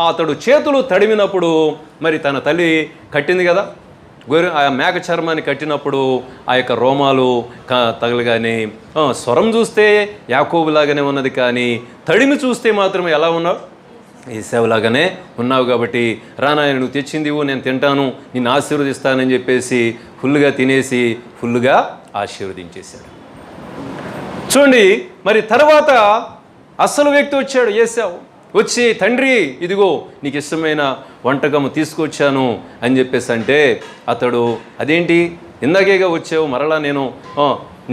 అతడు చేతులు తడిమినప్పుడు మరి తన తల్లి కట్టింది కదా ఆ మేక చర్మాన్ని కట్టినప్పుడు ఆ యొక్క రోమాలు తగలగానే స్వరం చూస్తే యాకోబులాగానే ఉన్నది, కానీ తడిమి చూస్తే మాత్రం ఎలా ఉన్నావు? ఏశావులాగానే ఉన్నావు. కాబట్టి రానాయన నువ్వు తెచ్చింది నేను తింటాను, నిన్ను ఆశీర్వదిస్తానని చెప్పేసి ఫుల్గా తినేసి ఫుల్గా ఆశీర్వదించేశాడు. చూడండి, మరి తర్వాత అసలు వ్యక్తి వచ్చాడు ఏశావు. వచ్చి, తండ్రి ఇదిగో నీకు ఇష్టమైన వంటకము తీసుకొచ్చాను అని చెప్పేసి అంటే, అతడు అదేంటి ఇందాకేగా వచ్చావు, మరలా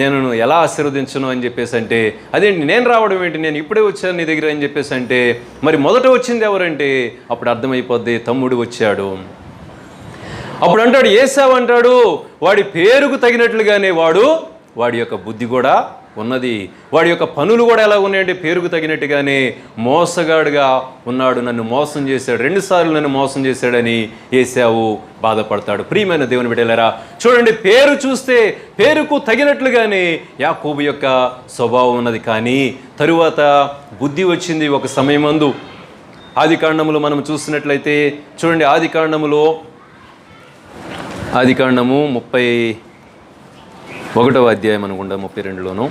నేను ఎలా ఆశీర్వదించను అని చెప్పేసి అంటే, అదేంటి నేను రావడం ఏంటి, నేను ఇప్పుడే వచ్చాను నీ దగ్గర అని చెప్పేసి అంటే, మరి మొదట వచ్చింది ఎవరంటే అప్పుడు అర్థమైపోద్ది, తమ్ముడు వచ్చాడు. అప్పుడు అంటాడు ఏశావు అంటాడు, వాడి పేరుకు తగినట్లుగానే వాడి యొక్క బుద్ధి కూడా ఉన్నది, వాడి యొక్క పనులు కూడా ఎలా ఉన్నాయంటే పేరుకు తగినట్టుగానే మోసగాడుగా ఉన్నాడు, నన్ను మోసం చేశాడు, 2 సార్లు నన్ను మోసం చేశాడని ఏశావు బాధపడతాడు. ప్రియమైన దేవుని బిడ్డలారా, చూడండి, పేరు చూస్తే పేరుకు తగినట్లుగానే యాకోబు యొక్క స్వభావం ఉన్నది, కానీ తరువాత బుద్ధి వచ్చింది ఒక సమయమందు. ఆదికాండములో మనం చూసినట్లయితే చూడండి, ఆదికాండము 31వ అధ్యాయం అనుకుంటా, 32లోను.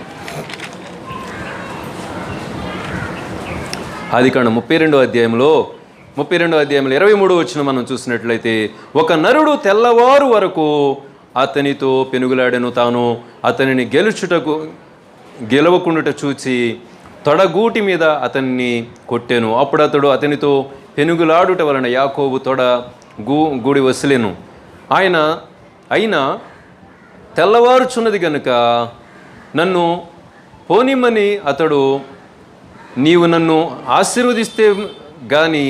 ఆదికాండం 32వ అధ్యాయంలో 23 వచ్చిన మనం చూసినట్లయితే, ఒక నరుడు తెల్లవారు వరకు అతనితో పెనుగులాడెను, తాను అతనిని గెలవకుండుట చూచి తొడగూటి మీద అతన్ని కొట్టెను. అప్పుడు అతడు అతనితో పెనుగులాడుట వలన యాకోబు గూడి వసిలెను. అయినా తెల్లవారుచున్నది గనుక నన్ను పోనిమ్మని అతడు, నీవు నన్ను ఆశీర్వదిస్తే గాని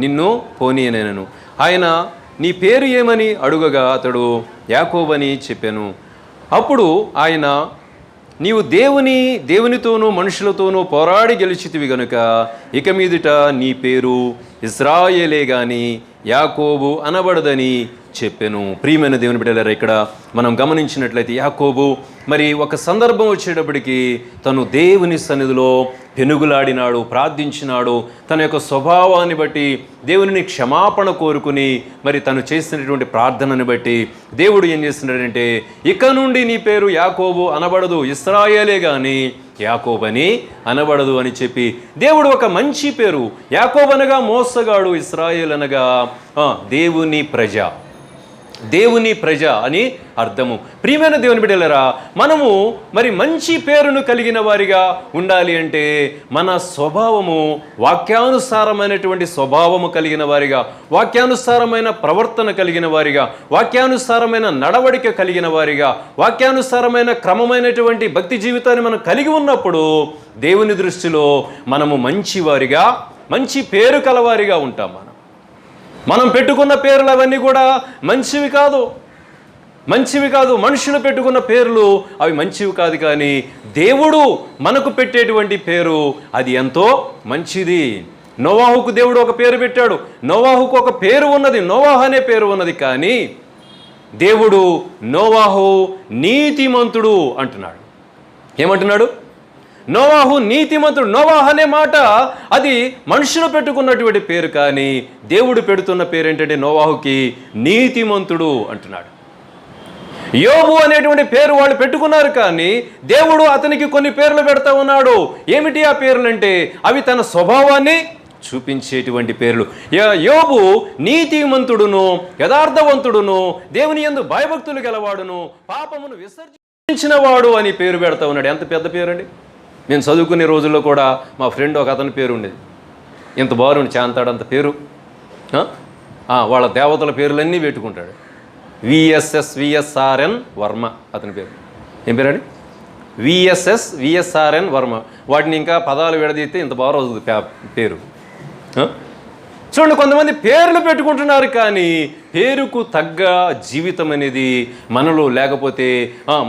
నిన్ను పోనీయనేనను. ఆయన నీ పేరు ఏమని అడుగగా అతడు యాకోబని చెప్పాను. అప్పుడు ఆయన, నీవు దేవునితోనూ మనుషులతోనూ పోరాడి గెలిచితివి గనుక ఇక మీదట నీ పేరు ఇశ్రాయేలే గాని యాకోబు అనబడదని చెప్పెను. ప్రియమైన దేవుని బిడ్డలారా, ఇక్కడ మనం గమనించినట్లయితే యాకోబు మరి ఒక సందర్భం వచ్చేటప్పటికి తను దేవుని సన్నిధిలో పెనుగులాడినాడు, ప్రార్థించినాడు. తన యొక్క స్వభావాన్ని బట్టి దేవుని క్షమాపణ కోరుకుని మరి తను చేసినటువంటి ప్రార్థనని బట్టి దేవుడు ఏం చేస్తున్నాడంటే, ఇక నుండి నీ పేరు యాకోబు అనబడదు, ఇశ్రాయేలే కానీ యాకోబు అని అనబడదు అని చెప్పి దేవుడు ఒక మంచి పేరు, యాకోబు అనగా మోసగాడు, ఇశ్రాయేల్ అనగా దేవుని ప్రజ, దేవుని ప్రజ అని అర్థము. ప్రియమైన దేవుని బిడ్డలారా, మనము మరి మంచి పేరును కలిగిన వారిగా ఉండాలి అంటే మన స్వభావము వాక్యానుసారమైనటువంటి స్వభావము కలిగిన వారిగా, వాక్యానుసారమైన ప్రవర్తన కలిగిన వారిగా, వాక్యానుసారమైన నడవడిక కలిగిన వారిగా, వాక్యానుసారమైన క్రమమైనటువంటి భక్తి జీవితాన్ని మనం కలిగి ఉన్నప్పుడు దేవుని దృష్టిలో మనము మంచివారిగా, మంచి పేరు కలవారిగా ఉంటాం. మనం పెట్టుకున్న పేర్లు అవన్నీ కూడా మంచివి కాదు, మంచివి కాదు. మనుషులు పెట్టుకున్న పేర్లు అవి మంచివి కాదు, కానీ దేవుడు మనకు పెట్టేటువంటి పేరు అది ఎంతో మంచిది. నోవాహుకు దేవుడు ఒక పేరు పెట్టాడు, నోవాహుకు ఒక పేరు ఉన్నది, నోవాహు అనే పేరు ఉన్నది. కానీ దేవుడు నోవాహు నీతిమంతుడు అంటున్నాడు. ఏమంటున్నాడు? నోవాహు నీతిమంతుడు. నోవాహు అనే మాట అది మనుషులు పెట్టుకున్నటువంటి పేరు, కానీ దేవుడు పెడుతున్న పేరు ఏంటంటే నోవాహుకి నీతిమంతుడు అంటున్నాడు. యోబు అనేటువంటి పేరు వాళ్ళు పెట్టుకున్నారు, కానీ దేవుడు అతనికి కొన్ని పేర్లు పెడతా ఉన్నాడు. ఏమిటి ఆ పేర్లు అంటే అవి తన స్వభావాన్ని చూపించేటువంటి పేర్లు. యోబు నీతిమంతుడును, యథార్థవంతుడును, దేవుని యందు భయభక్తులు గలవాడును, పాపమును విసర్జించిన వాడు అని పేరు పెడతా ఉన్నాడు. ఎంత పెద్ద పేరు అండి! నేను చదువుకునే రోజుల్లో కూడా మా ఫ్రెండ్ ఒక అతని పేరు ఉండేది, ఇంత బాగుండి చాంతాడంత పేరు. వాళ్ళ దేవతల పేర్లన్నీ పెట్టుకుంటాడు. విఎస్ఆర్ఎన్ వర్మ అతని పేరు. ఏం పేరండి? విఎస్ఆర్ఎన్ వర్మ. వాటిని ఇంకా పదాలు విడదీస్తే ఇంత బాగా రోజు పేరు. చూడండి, కొంతమంది పేర్లు పెట్టుకుంటున్నారు, కానీ పేరుకు తగ్గ జీవితం అనేది మనలో లేకపోతే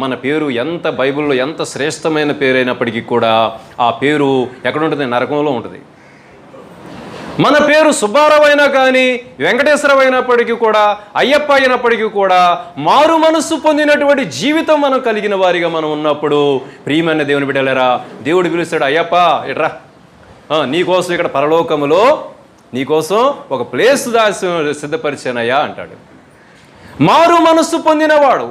మన పేరు ఎంత బైబిల్లో ఎంత శ్రేష్టమైన పేరైనప్పటికీ కూడా ఆ పేరు ఎక్కడ ఉంటుంది? నరకంలో ఉంటుంది. మన పేరు సుబ్బారావు అయినా కానీ, వెంకటేశ్వరరావు అయినప్పటికీ కూడా, అయ్యప్ప అయినప్పటికీ కూడా మారు మనస్సు పొందినటువంటి జీవితం మనం కలిగిన వారిగా మనం ఉన్నప్పుడు ప్రియమైన దేవుని బిడ్డలారా, దేవుడు పిలుస్తాడు, అయ్యప్ప ఇట్రా, నీకోసం ఇక్కడ పరలోకములో నీకోసం ఒక ప్లేస్ సిద్ధపరిచానయ్యా అంటాడు. మారు మనస్సు పొందినవాడు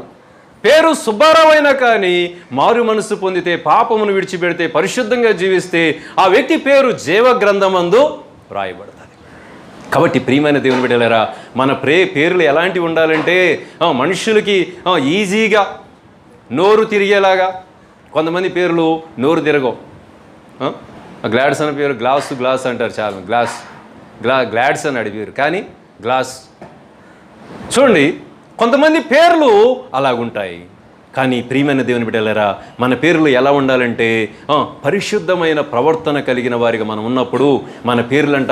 పేరు సుబ్బారావు అయినా కానీ మారు మనస్సు పొందితే, పాపమును విడిచిపెడితే, పరిశుద్ధంగా జీవిస్తే ఆ వ్యక్తి పేరు జీవగ్రంథమందు రాయబడుతుంది. కాబట్టి ప్రియమైన దేవుని బిడ్డలారా, మన పేర్లు ఎలాంటివి ఉండాలంటే మనుషులకి ఈజీగా నోరు తిరిగేలాగా. కొంతమంది పేర్లు నోరు తిరగవు. గ్లాడ్స్ అనే పేరు గ్లాస్ అంటారు, చాలా గ్లాడ్స్ అని అడిగారు, కానీ గ్లాస్. చూడండి, కొంతమంది పేర్లు అలాగుంటాయి. కానీ ప్రియమైన దేవుని బిడ్డలారా, మన పేర్లు ఎలా ఉండాలంటే పరిశుద్ధమైన ప్రవర్తన కలిగిన వారిగా మనం ఉన్నప్పుడు మన పేర్లంట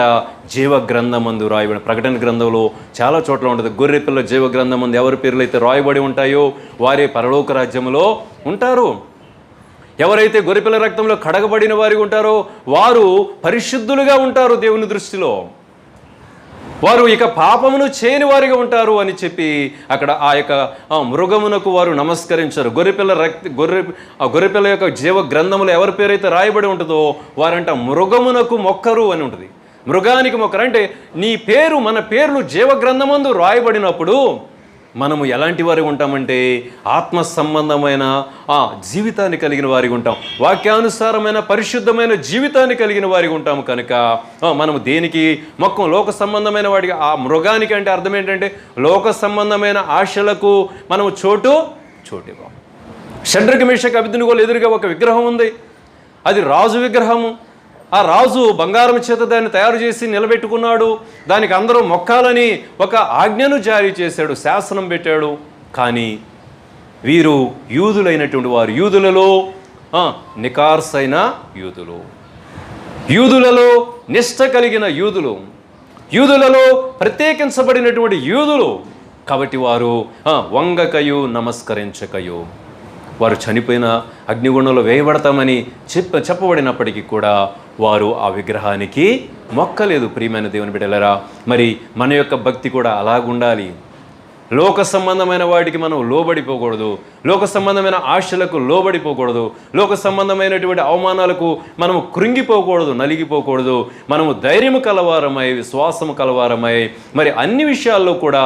జీవగ్రంథమందు రాయబడి. ప్రకటన గ్రంథంలో చాలా చోట్ల ఉంటుంది. గొర్రెపిల్ల జీవగ్రంథమందు ఎవరి పేర్లు అయితే రాయబడి ఉంటాయో వారే పరలోక రాజ్యంలో ఉంటారు. ఎవరైతే గొర్రెపిల్ల రక్తంలో కడగబడిన వారికి ఉంటారో వారు పరిశుద్ధులుగా ఉంటారు దేవుని దృష్టిలో. వారు ఇక పాపమును చేయని వారిగా ఉంటారు అని చెప్పి అక్కడ ఆ యొక్క మృగమునకు వారు నమస్కరించారు. గొర్రెపిల్ల యొక్క జీవ గ్రంథములో ఎవరి పేరైతే రాయబడి ఉంటుందో వారంట మృగమునకు మొక్కరు అని ఉంటుంది. మృగానికి మొక్కరు అంటే నీ పేరు, మన పేర్లు జీవ గ్రంథమందు రాయబడినప్పుడు మనము ఎలాంటి వారి ఉంటామంటే ఆత్మ సంబంధమైన జీవితాన్ని కలిగిన వారికి ఉంటాం, వాక్యానుసారమైన పరిశుద్ధమైన జీవితాన్ని కలిగిన వారికి ఉంటాము. కనుక మనము దేనికి మొక్కం? లోక సంబంధమైన వాడికి. ఆ మృగానికి అంటే అర్థం ఏంటంటే లోక సంబంధమైన ఆశలకు మనము చోటు ఇవ్వం. షడ్రక మేషక అబేద్నెగోల ఎదురుగా ఒక విగ్రహం ఉంది, అది రాజు విగ్రహము. ఆ రాజు బంగారం చేత దాన్ని తయారు చేసి నిలబెట్టుకున్నాడు. దానికి అందరూ మొక్కాలని ఒక ఆజ్ఞను జారీ చేశాడు, శాసనం పెట్టాడు. కానీ వీరు యూదులైనటువంటి వారు, యూదులలో నికార్సైన యూదులు, యూదులలో నిష్ఠ కలిగిన యూదులు, యూదులలో ప్రత్యేకించబడినటువంటి యూదులు. కాబట్టి వారు వంగకయు నమస్కరించకయు, వారు చనిపోయిన అగ్నిగుండంలో వేయబడతామని చెప్పబడినప్పటికీ కూడా వారు ఆ లోక సంబంధమైన వాటికి మనం లోబడిపోకూడదు, లోక సంబంధమైన ఆశలకు లోబడిపోకూడదు, లోక సంబంధమైనటువంటి అవమానాలకు మనము కృంగిపోకూడదు, నలిగిపోకూడదు. మనము ధైర్యము కలవారమై, విశ్వాసము కలవారమై, మరి అన్ని విషయాల్లో కూడా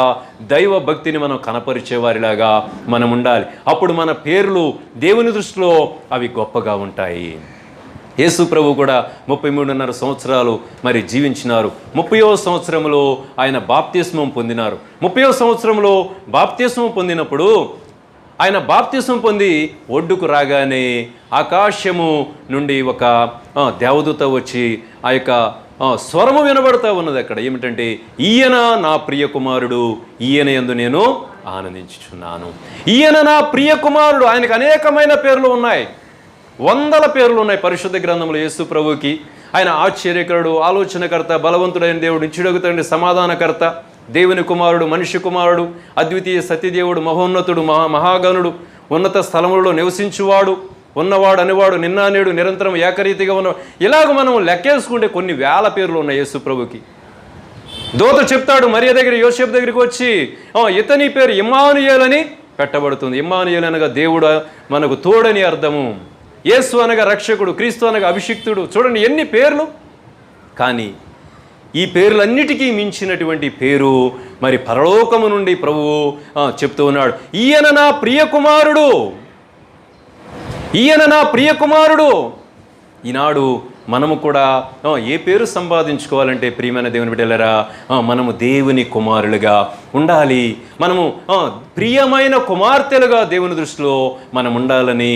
దైవ భక్తిని మనం కనపరిచేవారిలాగా మనం ఉండాలి. అప్పుడు మన పేర్లు దేవుని దృష్టిలో అవి గొప్పగా ఉంటాయి. యేసు ప్రభు కూడా 33.5 సంవత్సరాలు మరి జీవించినారు. 30వ సంవత్సరంలో ఆయన బాప్తిస్మం పొందినారు. 30వ సంవత్సరంలో బాప్తిస్మం పొందినప్పుడు ఆయన బాప్తిస్మం పొంది ఒడ్డుకు రాగానే ఆకాశము నుండి ఒక దేవదూత వచ్చి ఆ యొక్క స్వరము వినబడతా ఉన్నది. అక్కడ ఏమిటంటే, ఈయన నా ప్రియ కుమారుడు, ఈయన యందు నేను ఆనందించుచున్నాను. ఈయన నా ప్రియ కుమారుడు. ఆయనకు అనేకమైన పేర్లు ఉన్నాయి, 100 పేర్లు ఉన్నాయి పరిశుద్ధ గ్రంథంలో యేసు ప్రభుకి. ఆయన ఆశ్చర్యకరుడు, ఆలోచనకర్త, బలవంతుడైన దేవుడు, నిత్యుడగు తండ్రి, సమాధానకర్త, దేవుని కుమారుడు, మనిషి కుమారుడు, అద్వితీయ సత్యదేవుడు, మహోన్నతుడు, మహాగణుడు, ఉన్నత స్థలములలో నివసించువాడు, ఉన్నవాడు అనేవాడు, నిన్న నేడు నిరంతరం ఏకరీతిగా ఉన్నవాడు. ఇలాగ మనం లెక్కేసుకుంటే కొన్ని వేల పేర్లు ఉన్నాయి యేసు ప్రభుకి. దూత చెప్తాడు మరియ దగ్గర, యోసేపు దగ్గరికి వచ్చి, ఇతని పేరు ఇమ్మానుయేల్ అని పెట్టబడుతుంది. ఇమ్మానుయేల్ అనగా దేవుడు మనకు తోడని అర్థము. యేసు అనగా రక్షకుడు, క్రీస్తు అనగా అభిషిక్తుడు. చూడండి ఎన్ని పేర్లు. కానీ ఈ పేర్లన్నిటికీ మించినటువంటి పేరు మరి పరలోకము నుండి ప్రభువు చెప్తూ ఉన్నాడు, ఈయన నా ప్రియ కుమారుడు, ఈయన నా ప్రియ కుమారుడు. ఈనాడు మనము కూడా ఏ పేరు సంపాదించుకోవాలంటే ప్రియమైన దేవుని బిడ్డలారా, మనము దేవుని కుమారులుగా ఉండాలి. మనము ప్రియమైన కుమార్తెలుగా దేవుని దృష్టిలో మనం ఉండాలని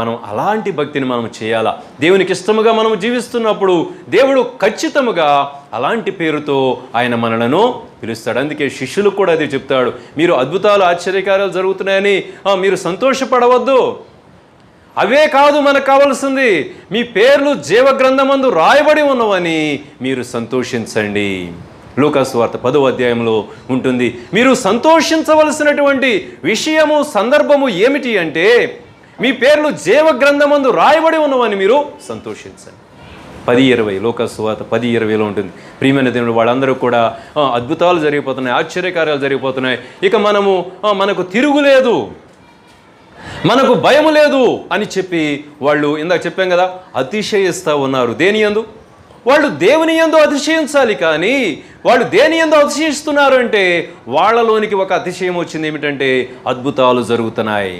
మనం అలాంటి భక్తిని మనం చేయాలా. దేవునికి ఇష్టముగా మనం జీవిస్తున్నప్పుడు దేవుడు ఖచ్చితముగా అలాంటి పేరుతో ఆయన మనలను పిలుస్తాడు. అందుకే శిష్యులకు కూడా అది చెప్తాడు, మీరు అద్భుతాలు ఆశ్చర్యకార్యాలు జరుగుతున్నాయని మీరు సంతోషపడవద్దు. అవే కాదు మనకు కావాల్సింది, మీ పేర్లు జీవగ్రంథమందు రాయబడి ఉన్నవని మీరు సంతోషించండి. లూకాసు వార్త 10వ అధ్యాయంలో ఉంటుంది. మీరు సంతోషించవలసినటువంటి విషయము, సందర్భము ఏమిటి అంటే, మీ పేర్లు జీవగ్రంథమందు రాయబడి ఉన్నవని మీరు సంతోషించండి. 10:20 లూకాసు వార్త 10:20లో ఉంటుంది. ప్రియమైన దేవుడు, వాళ్ళందరూ కూడా అద్భుతాలు జరిగిపోతున్నాయి, ఆశ్చర్యకార్యాలు జరిగిపోతున్నాయి, ఇక మనకు తిరుగులేదు, మనకు భయము లేదు అని చెప్పి వాళ్ళు, ఇందాక చెప్పాం కదా, అతిశయిస్తూ ఉన్నారు. దేని యందు? వాళ్ళు దేవుని యందు అతిశయించాలి. కానీ వాళ్ళు దేని యందు అతిశయిస్తున్నారు అంటే, వాళ్ళలోనికి ఒక అతిశయం వచ్చింది. ఏమిటంటే, అద్భుతాలు జరుగుతున్నాయి,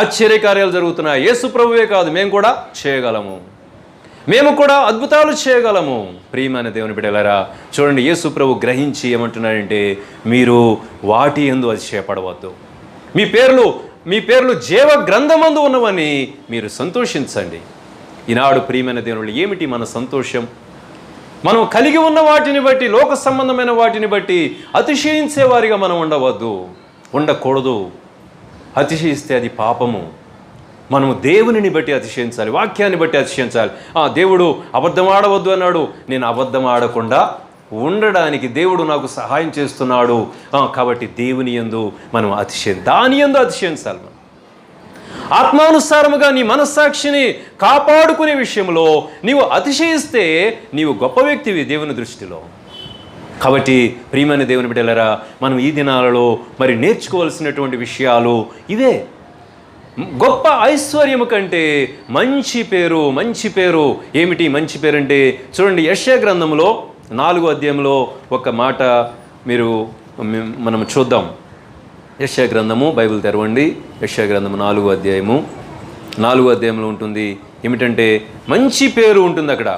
ఆశ్చర్యకార్యాలు జరుగుతున్నాయి. యేసు ప్రభువే కాదు, మేము కూడా చేయగలము, మేము కూడా అద్భుతాలు చేయగలము. ప్రియమైన దేవుని బిడ్డలారా, చూడండి, యేసు ప్రభు గ్రహించి ఏమంటున్నాడంటే, మీరు వాటి యందు అతిశయపడవద్దు, మీ పేర్లు జీవ గ్రంథమందు ఉన్నవని మీరు సంతోషించండి. ఈనాడు ప్రియమైన దేవుళ్ళు, ఏమిటి మన సంతోషం? మనం కలిగి ఉన్న వాటిని బట్టి, లోక సంబంధమైన వాటిని బట్టి అతిశయించేవారిగా మనం ఉండకూడదు. అతిశయిస్తే అది పాపము. మనము దేవునిని బట్టి అతిశయించాలి, వాక్యాన్ని బట్టి అతిశయించాలి. దేవుడు అబద్ధం ఆడవద్దు అన్నాడు, నేను అబద్ధం ఆడకుండా ఉండడానికి దేవుడు నాకు సహాయం చేస్తున్నాడు. కాబట్టి దేవుని యందు మనం దాని యందు అతిశయించాలి. మనం ఆత్మానుసారముగా నీ మనస్సాక్షిని కాపాడుకునే విషయంలో నీవు అతిశయిస్తే నీవు గొప్ప వ్యక్తివి దేవుని దృష్టిలో. కాబట్టి ప్రియమైన దేవుని బిడ్డలారా, మనం ఈ దినాలలో మరి నేర్చుకోవాల్సినటువంటి విషయాలు ఇవే. గొప్ప ఐశ్వర్యము కంటే మంచి పేరు ఏమిటి? మంచి పేరు అంటే, చూడండి, యెషయా గ్రంథంలో 4వ అధ్యాయంలో ఒక మాట మనం చూద్దాం. యెషయా గ్రంథము, బైబిల్ తెరవండి. యెషయా గ్రంథము 4వ అధ్యాయంలో ఉంటుంది. ఏమిటంటే, మంచి పేరు ఉంటుంది అక్కడ.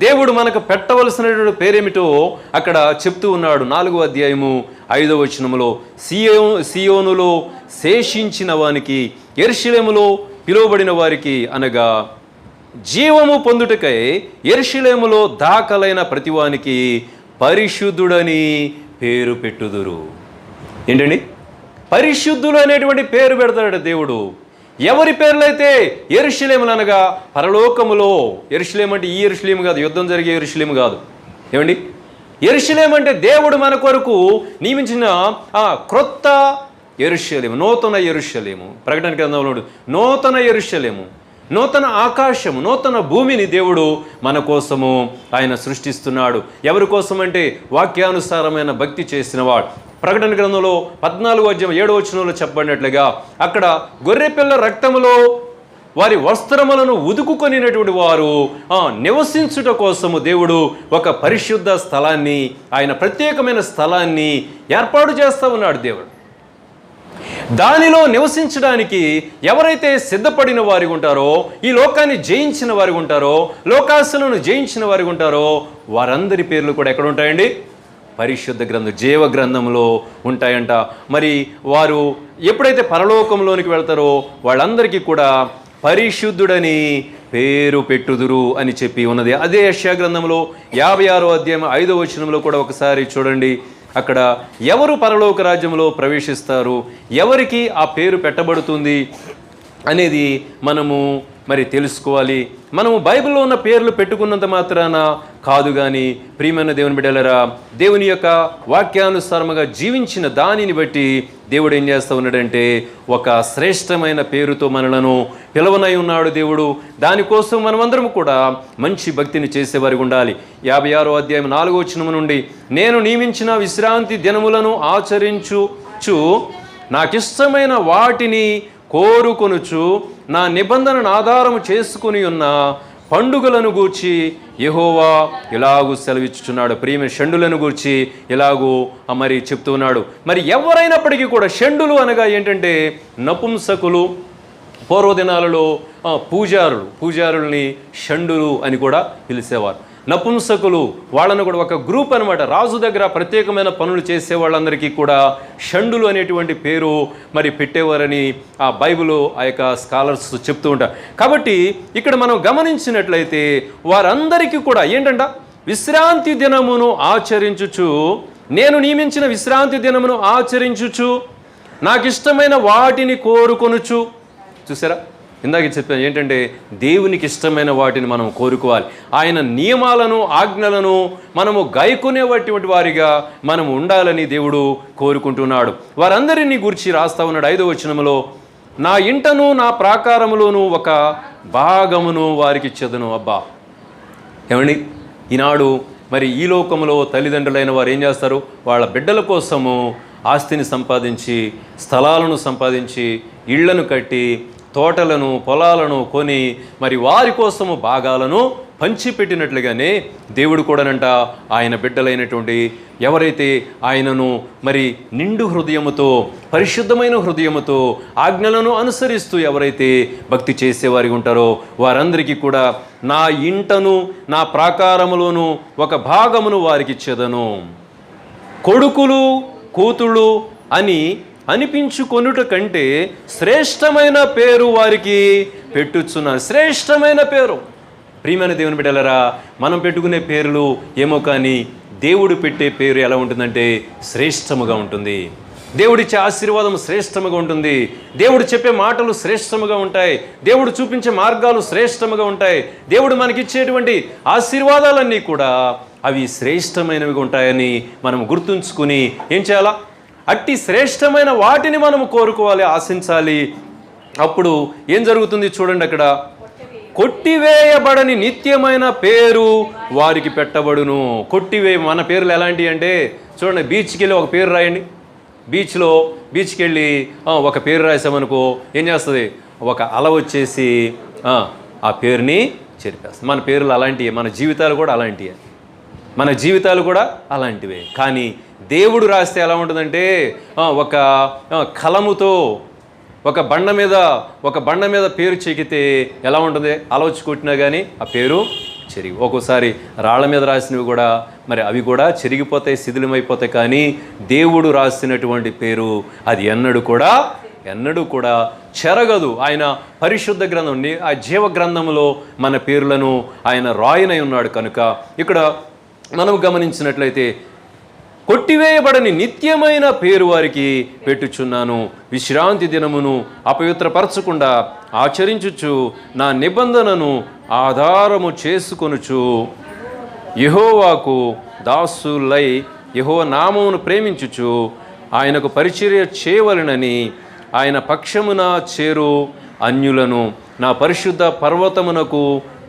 దేవుడు మనకు పెట్టవలసినటువంటి పేరేమిటో అక్కడ చెప్తూ ఉన్నాడు. 4వ అధ్యాయము 5వ వచనములో, సియోనులో శేషించిన వానికి, యెరూషలేములో పిలువబడిన వారికి, అనగా జీవము పొందుటకై యెరూషలేములో దాఖలైన ప్రతివానికి పరిశుద్ధుడని పేరు పెట్టుదురు. ఏంటండి? పరిశుద్ధులు అనేటువంటి పేరు పెడతాడు దేవుడు. ఎవరి పేర్లైతే, యెరూషలేములు అనగా పరలోకములో. యెరూషలేము అంటే ఈ యెరూషలేము కాదు, యుద్ధం జరిగే యెరూషలేము కాదు. ఏమండి? యెరూషలేము అంటే దేవుడు మన కొరకు నియమించిన క్రొత్త యెరూషలేము, నూతన యెరూషలేము. ప్రకటన గ్రంథంలో నూతన యెరూషలేము, నూతన ఆకాశము, నూతన భూమిని దేవుడు మన కోసము ఆయన సృష్టిస్తున్నాడు. ఎవరి కోసం అంటే, వాక్యానుసారమైన భక్తి చేసిన వాడు, ప్రకటన గ్రంథంలో 14:7 చెప్పబడినట్లుగా అక్కడ గొర్రెపిల్ల రక్తములో వారి వస్త్రములను ఉదుకుకొనినటువంటి వారు నివసించుట కోసము దేవుడు ఒక పరిశుద్ధ స్థలాన్ని, ఆయన ప్రత్యేకమైన స్థలాన్ని ఏర్పాటు చేస్తూ ఉన్నాడు దేవుడు. దానిలో నివసించడానికి ఎవరైతే సిద్ధపడిన వారి ఉంటారో, ఈ లోకాన్ని జయించిన వారి ఉంటారో, లోకాశలను జయించిన వారి ఉంటారో, వారందరి పేర్లు కూడా ఎక్కడ ఉంటాయండి? పరిశుద్ధ గ్రంథం, జీవ గ్రంథంలో ఉంటాయంట. మరి వారు ఎప్పుడైతే పరలోకంలోనికి వెళ్తారో వాళ్ళందరికీ కూడా పరిశుద్ధుడని పేరు పెట్టుదురు అని చెప్పి ఉన్నది. అదే యెషయా గ్రంథంలో 56:5 కూడా ఒకసారి చూడండి. అక్కడ ఎవరు పరలోక రాజ్యంలో ప్రవేశిస్తారు, ఎవరికి ఆ పేరు పెట్టబడుతుంది అనేది మనము మరి తెలుసుకోవాలి. మనము బైబిల్లో ఉన్న పేర్లు పెట్టుకున్నంత మాత్రాన కాదు, కానీ ప్రియమైన దేవుని బిడ్డలారా, దేవుని యొక్క వాక్యానుసారముగా జీవించిన దానిని బట్టి దేవుడు ఏం చేస్తూ ఉన్నాడంటే ఒక శ్రేష్టమైన పేరుతో మనలను పిలవనై ఉన్నాడు దేవుడు. దానికోసం మనమందరం కూడా మంచి భక్తిని చేసేవారికి ఉండాలి. 56:4 నుండి, నేను నియమించిన విశ్రాంతి దినములను ఆచరించుచు నాకిష్టమైన వాటిని కోరుకొనుచు నా నిబంధనను ఆధారము చేసుకుని ఉన్న పండుగలను గూర్చి యెహోవా ఇలాగూ సెలవిచ్చుచున్నాడు. ప్రియమైన షండులను గూర్చి ఇలాగూ మరి చెప్తున్నాడు. మరి ఎవరైనప్పటికీ కూడా, షండులు అనగా ఏంటంటే నపుంసకులు. పూర్వదినాలలో పూజారుల్ని షండులు అని కూడా పిలిచేవారు. నపుంసకులు వాళ్ళను కూడా ఒక గ్రూప్ అనమాట. రాజు దగ్గర ప్రత్యేకమైన పనులు చేసే వాళ్ళందరికీ కూడా షండులు అనేటువంటి పేరు మరి పెట్టేవారని ఆ బైబిల్ ఆ యొక్క స్కాలర్స్ చెప్తూ ఉంటారు. కాబట్టి ఇక్కడ మనం గమనించినట్లయితే వారందరికీ కూడా ఏంటంట, విశ్రాంతి దినమును ఆచరించుచు, నేను నియమించిన విశ్రాంతి దినమును ఆచరించుచు నాకు ఇష్టమైన వాటిని కోరుకొనుచు. చూసారా, ఇందాక చెప్పాను ఏంటంటే దేవునికి ఇష్టమైన వాటిని మనం కోరుకోవాలి. ఆయన నియమాలను ఆజ్ఞలను మనము గాయకునేటువంటి వారిగా మనం ఉండాలని దేవుడు కోరుకుంటున్నాడు. వారందరినీ గురించి రాస్తా ఉన్నాడు 5వ వచనములో, నా ఇంటను నా ప్రాకారములోను ఒక భాగమును వారికి ఇచ్చెదను. అబ్బా, ఏమండి, ఈనాడు మరి ఈ లోకంలో తల్లిదండ్రులైన వారు ఏం చేస్తారు? వాళ్ళ బిడ్డల కోసము ఆస్తిని సంపాదించి, స్థలాలను సంపాదించి, ఇళ్లను కట్టి, తోటలను పొలాలను కొని మరి వారి కోసము భాగాలను పంచిపెట్టినట్లుగానే దేవుడు కూడానంట ఆయన బిడ్డలైనటువంటి ఎవరైతే ఆయనను మరి నిండు హృదయముతో, పరిశుద్ధమైన హృదయముతో ఆజ్ఞలను అనుసరిస్తూ ఎవరైతే భక్తి చేసేవారి ఉంటారో వారందరికీ కూడా నా ఇంటను నా ప్రాకారములోను ఒక భాగమును వారికి ఇచ్చెదను. కొడుకులు కూతుళ్ళు అని అనిపించుకొనుట కంటే శ్రేష్టమైన పేరు వారికి పెట్టుచున్నాను. శ్రేష్టమైన పేరు. ప్రియమైన దేవుని బిడ్డలారా, మనం పెట్టుకునే పేర్లు ఏమో కానీ దేవుడు పెట్టే పేరు ఎలా ఉంటుందంటే శ్రేష్టముగా ఉంటుంది. దేవుడిచ్చే ఆశీర్వాదం శ్రేష్టముగా ఉంటుంది. దేవుడు చెప్పే మాటలు శ్రేష్టముగా ఉంటాయి. దేవుడు చూపించే మార్గాలు శ్రేష్టముగా ఉంటాయి. దేవుడు మనకిచ్చేటువంటి ఆశీర్వాదాలన్నీ కూడా అవి శ్రేష్టమైనవిగా ఉంటాయని మనం గుర్తుంచుకుని ఏం చేయాలా? అట్టి శ్రేష్టమైన వాటిని మనము కోరుకోవాలి, ఆశించాలి. అప్పుడు ఏం జరుగుతుంది చూడండి, అక్కడ కొట్టివేయబడని నిత్యమైన పేరు వారికి పెట్టబడును. మన పేర్లు ఎలాంటివి అంటే చూడండి, బీచ్కి వెళ్ళి ఒక పేరు రాయండి. బీచ్కి వెళ్ళి ఒక పేరు రాసామనుకో ఏం చేస్తుంది? ఒక అల వచ్చేసి ఆ పేరుని చెరిపేస్తుంది. మన పేర్లు అలాంటివే, మన జీవితాలు కూడా అలాంటివే. కానీ దేవుడు రాస్తే ఎలా ఉంటుందంటే ఒక కలముతో ఒక బండ మీద పేరు చెక్కితే ఎలా ఉంటుంది? అలవచ్చి కొట్టినా కానీ ఆ పేరు చెరిగి, ఒక్కోసారి రాళ్ల మీద రాసినవి కూడా మరి అవి కూడా చెరిగిపోతాయి, శిథిలమైపోతాయి. కానీ దేవుడు రాసినటువంటి పేరు అది ఎన్నడూ కూడా చెరగదు. ఆయన పరిశుద్ధ గ్రంథం, ఆ జీవ గ్రంథంలో మన పేర్లను ఆయన రాయనై ఉన్నాడు. కనుక ఇక్కడ మనం గమనించినట్లయితే కొట్టివేయబడని నిత్యమైన పేరు వారికి పెట్టుచున్నాను. విశ్రాంతి దినమును అపవిత్రపరచకుండా ఆచరించుచు నా నిబంధనను ఆధారము చేసుకొనుచు యెహోవాకు దాసులై యెహోవా నామమును ప్రేమించుచు ఆయనకు పరిచర్య చేయవలెనని ఆయన పక్షమున చేరు అన్యులను నా పరిశుద్ధ పర్వతమునకు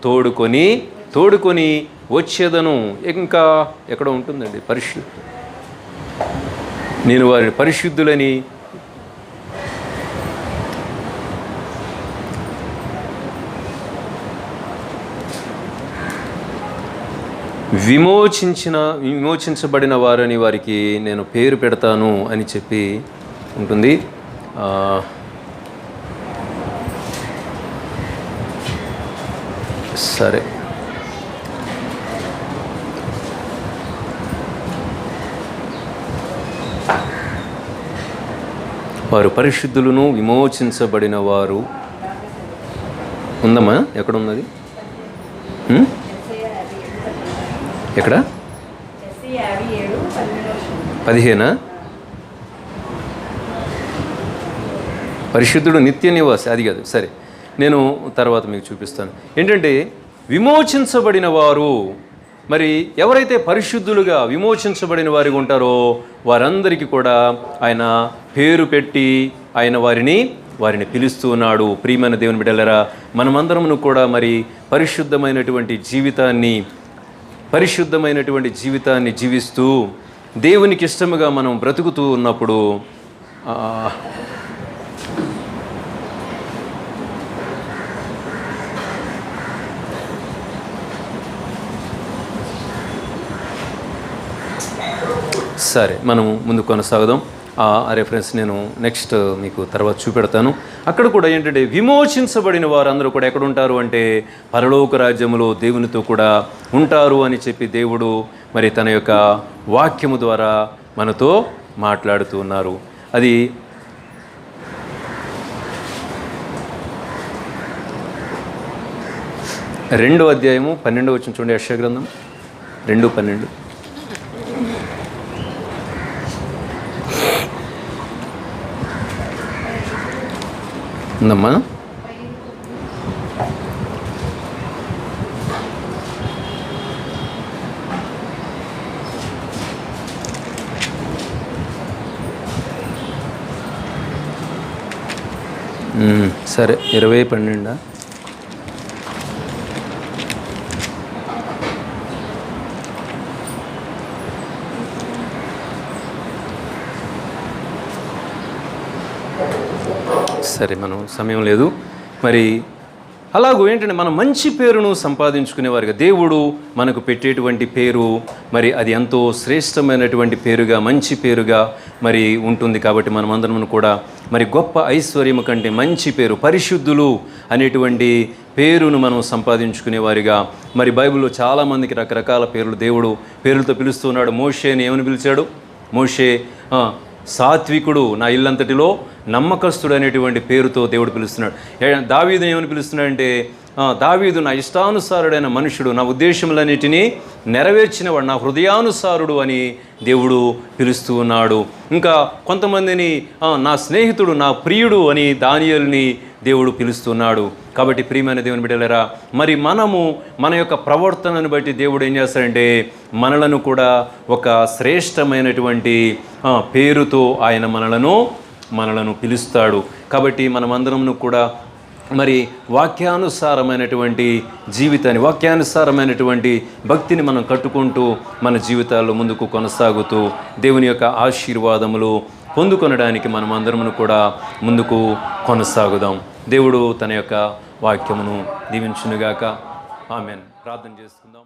తోడుకొని వచ్చేదను. ఇంకా ఎక్కడ ఉంటుందండి నేను వారిని పరిశుద్ధులని విమోచించబడిన వారని వారికి నేను పేరు పెడతాను అని చెప్పి ఉంటుంది. సరే, వారు పరిశుద్ధులను విమోచించబడిన వారు. ఉందమ్మా, ఎక్కడున్నది? ఎక్కడ? 15. పరిశుద్ధుడు నిత్య నివాసి, అది కాదు. సరే, నేను తర్వాత మీకు చూపిస్తాను. ఏంటంటే విమోచించబడిన వారు, మరి ఎవరైతే పరిశుద్ధులుగా విమోచించబడిన వారిగా ఉంటారో వారందరికీ కూడా ఆయన పేరు పెట్టి ఆయన వారిని పిలుస్తూ ఉన్నాడు. ప్రియమైన దేవుని బిడ్డలారా, మనమందరమును కూడా మరి పరిశుద్ధమైనటువంటి జీవితాన్ని జీవిస్తూ దేవునికి ఇష్టముగా మనం బ్రతుకుతూ ఉన్నప్పుడు సరే, మనం ముందు కొనసాగుదాం. ఆ రెఫరెన్స్ నేను నెక్స్ట్ మీకు తర్వాత చూపెడతాను. అక్కడ కూడా ఏంటంటే విమోచించబడిన వారందరూ కూడా ఎక్కడ ఉంటారు అంటే పరలోక రాజ్యములో దేవునితో కూడా ఉంటారు అని చెప్పి దేవుడు మరి తన యొక్క వాక్యము ద్వారా మనతో మాట్లాడుతూ ఉన్నారు. అది 2వ అధ్యాయము 12వ వచనం చూడండి. యెషయా గ్రంథం 2:12. ఉందమ్మా? సరే, 20:12. సరే, మనం సమయం లేదు. మరి అలాగూ ఏంటంటే మనం మంచి పేరును సంపాదించుకునేవారుగా దేవుడు మనకు పెట్టేటువంటి పేరు మరి అది ఎంతో శ్రేష్టమైనటువంటి పేరుగా, మంచి పేరుగా మరి ఉంటుంది. కాబట్టి మనమందరం కూడా మరి గొప్ప ఐశ్వర్యము కంటే మంచి పేరు, పరిశుద్ధులు అనేటువంటి పేరును మనం సంపాదించుకునేవారిగా మరి బైబిల్లో చాలామందికి రకరకాల పేర్లు దేవుడు పేర్లతో పిలుస్తున్నాడు. మోషేని ఏమని పిలిచాడు? మోషే సాత్వికుడు, నా ఇల్లంతటిలో నమ్మకస్తుడు అనేటువంటి పేరుతో దేవుడు పిలుస్తున్నాడు. దావీదుని ఏమని పిలుస్తున్నాడంటే దావీదు నా ఇష్టానుసారుడైన మనుషుడు, నా ఉద్దేశములన్నిటినీ నెరవేర్చినవాడు, నా హృదయానుసారుడు అని దేవుడు పిలుస్తూ ఉన్నాడు. ఇంకా కొంతమందిని నా స్నేహితుడు, నా ప్రియుడు అని దానియేలుని దేవుడు పిలుస్తున్నాడు. కాబట్టి ప్రియమైన దేవుని బిడ్డలారా, మరి మన యొక్క ప్రవర్తనను బట్టి దేవుడు ఏం చేస్తాడంటే మనలను కూడా ఒక శ్రేష్టమైనటువంటి పేరుతో ఆయన మనలను పిలుస్తాడు. కాబట్టి మనమందరము కూడా మరి వాక్యానుసారమైనటువంటి జీవితాన్ని, వాక్యానుసారమైనటువంటి భక్తిని మనం కట్టుకుంటూ మన జీవితాల్లో ముందుకు కొనసాగుతూ దేవుని యొక్క ఆశీర్వాదములు పొందుకొనడానికి మనమందరము కూడా ముందుకు కొనసాగుదాం. దేవుడు తన యొక్క వాక్యమును దీవించునుగాక. ఆమేన్. ప్రార్థన చేసుకుందాం.